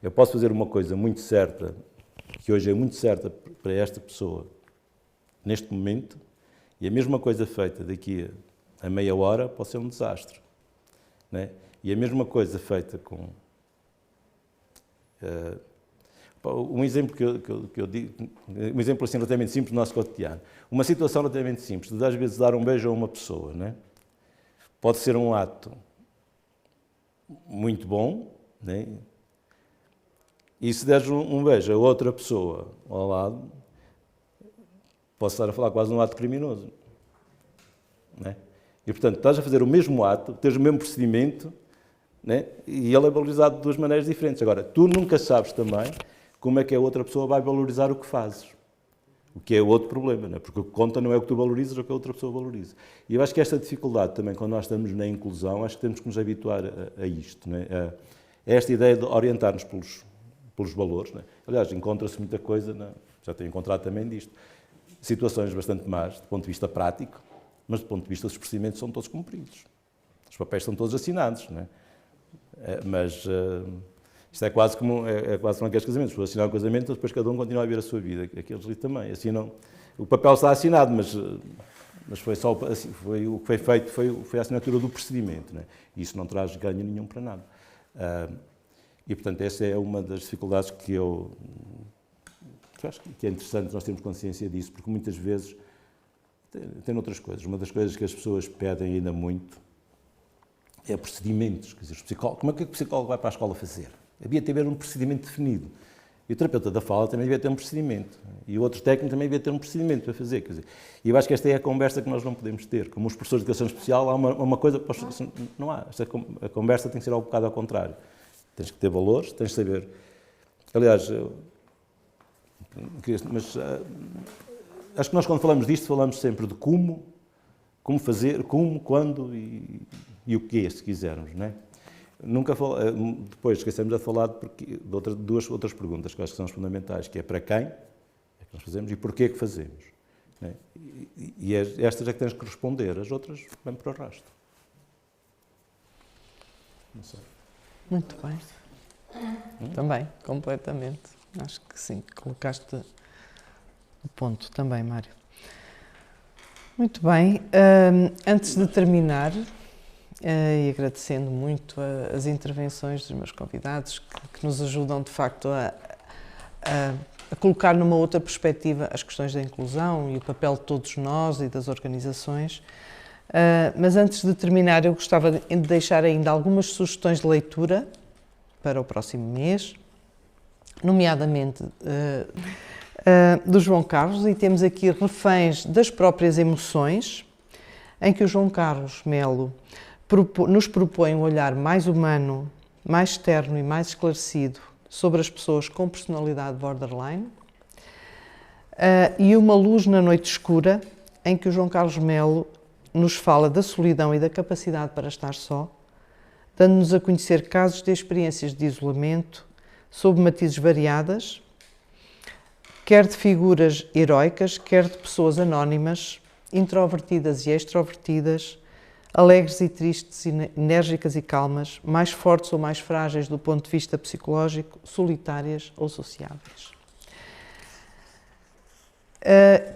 Eu posso fazer uma coisa muito certa, que hoje é muito certa para esta pessoa, neste momento, e a mesma coisa feita daqui a meia hora pode ser um desastre. Não é? E a mesma coisa feita com... um exemplo que eu digo, um exemplo assim relativamente simples do nosso cotidiano. Uma situação relativamente simples, de às vezes dar um beijo a uma pessoa, não é? Pode ser um ato muito bom, não é? E se deres um beijo a outra pessoa ao lado, posso estar a falar quase um ato criminoso. Não é? E, portanto, estás a fazer o mesmo ato, tens o mesmo procedimento, né? E ele é valorizado de duas maneiras diferentes. Agora, tu nunca sabes também como é que a outra pessoa vai valorizar o que fazes. O que é outro problema, né? Porque o que conta não é o que tu valorizas, é o que a outra pessoa valoriza. E eu acho que esta dificuldade também, quando nós estamos na inclusão, acho que temos que nos habituar a isto, né? A esta ideia de orientar-nos pelos valores. Né? Aliás, encontra-se muita coisa, já tenho encontrado também disto, situações bastante más, do ponto de vista prático, mas do ponto de vista dos procedimentos são todos cumpridos. Os papéis são todos assinados, não é? Mas isto é quase como aqueles casamentos. Se assinar um casamento, depois cada um continua a viver a sua vida. Aqueles ali também. Assinam, o papel está assinado, mas foi só foi o que foi feito, foi a assinatura do procedimento. Não é? E isso não traz ganho nenhum para nada. E, portanto, essa é uma das dificuldades que eu acho que é interessante nós termos consciência disso, porque muitas vezes tem outras coisas. Uma das coisas que as pessoas pedem ainda muito é procedimentos. Quer dizer, como é que o psicólogo vai para a escola fazer? Havia de haver um procedimento definido. E o terapeuta da fala também devia ter um procedimento. E o outro técnico também devia ter um procedimento para fazer. Quer dizer, e eu acho que esta é a conversa que nós não podemos ter. Como os professores de educação especial, há uma coisa... Não há. A conversa tem que ser um bocado ao contrário. Tens que ter valores, tens de saber... Aliás, acho que nós quando falamos disto, falamos sempre de como fazer, como, quando e o que é, se quisermos, não é? Depois esquecemos de falar de duas outras perguntas que eu acho que são as fundamentais, que é para quem é que nós fazemos e porquê é que fazemos. Não é? E estas é que tens que responder, as outras vêm para o rastro. Não sei. Muito bem. Também, completamente. Acho que sim, colocaste o ponto também, Mário. Muito bem. Antes de terminar, e agradecendo muito as intervenções dos meus convidados, que nos ajudam, de facto, a colocar numa outra perspectiva as questões da inclusão e o papel de todos nós e das organizações. Mas antes de terminar, eu gostava de deixar ainda algumas sugestões de leitura para o próximo mês, nomeadamente do João Carlos, e temos aqui Reféns das Próprias Emoções, em que o João Carlos Melo nos propõe um olhar mais humano, mais externo e mais esclarecido sobre as pessoas com personalidade borderline, e Uma Luz na Noite Escura, em que o João Carlos Melo nos fala da solidão e da capacidade para estar só, dando-nos a conhecer casos de experiências de isolamento sob matizes variadas, quer de figuras heroicas, quer de pessoas anónimas, introvertidas e extrovertidas, alegres e tristes, enérgicas e calmas, mais fortes ou mais frágeis do ponto de vista psicológico, solitárias ou sociáveis.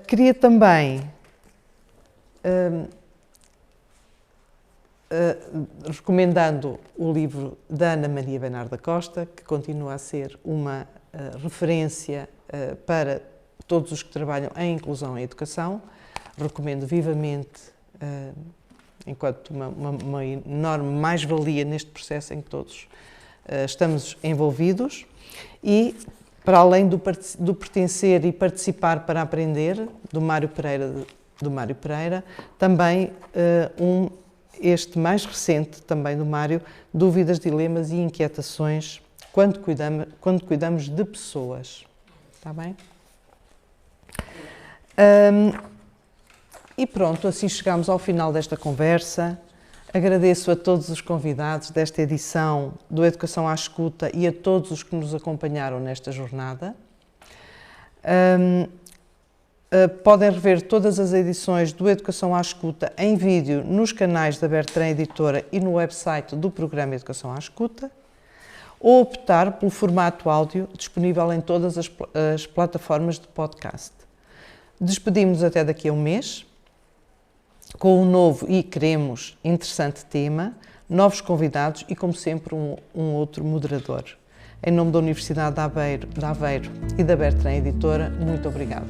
Queria também recomendando o livro da Ana Maria Bernarda Costa, que continua a ser uma referência para todos os que trabalham em inclusão e educação. Recomendo vivamente, enquanto uma enorme mais-valia neste processo em que todos estamos envolvidos. E, para além do pertencer e participar para aprender, do Mário Pereira, também este mais recente, também do Mário, Dúvidas, Dilemas e Inquietações quando cuidamos de pessoas. Está bem? E pronto, assim chegamos ao final desta conversa. Agradeço a todos os convidados desta edição do Educação à Escuta e a todos os que nos acompanharam nesta jornada. Podem rever todas as edições do Educação à Escuta em vídeo nos canais da Bertrand Editora e no website do programa Educação à Escuta, ou optar pelo formato áudio disponível em todas as plataformas de podcast. Despedimos-nos até daqui a um mês, com um novo e, queremos, interessante tema, novos convidados e, como sempre, um outro moderador. Em nome da Universidade de Aveiro e da Bertrand Editora, muito obrigada.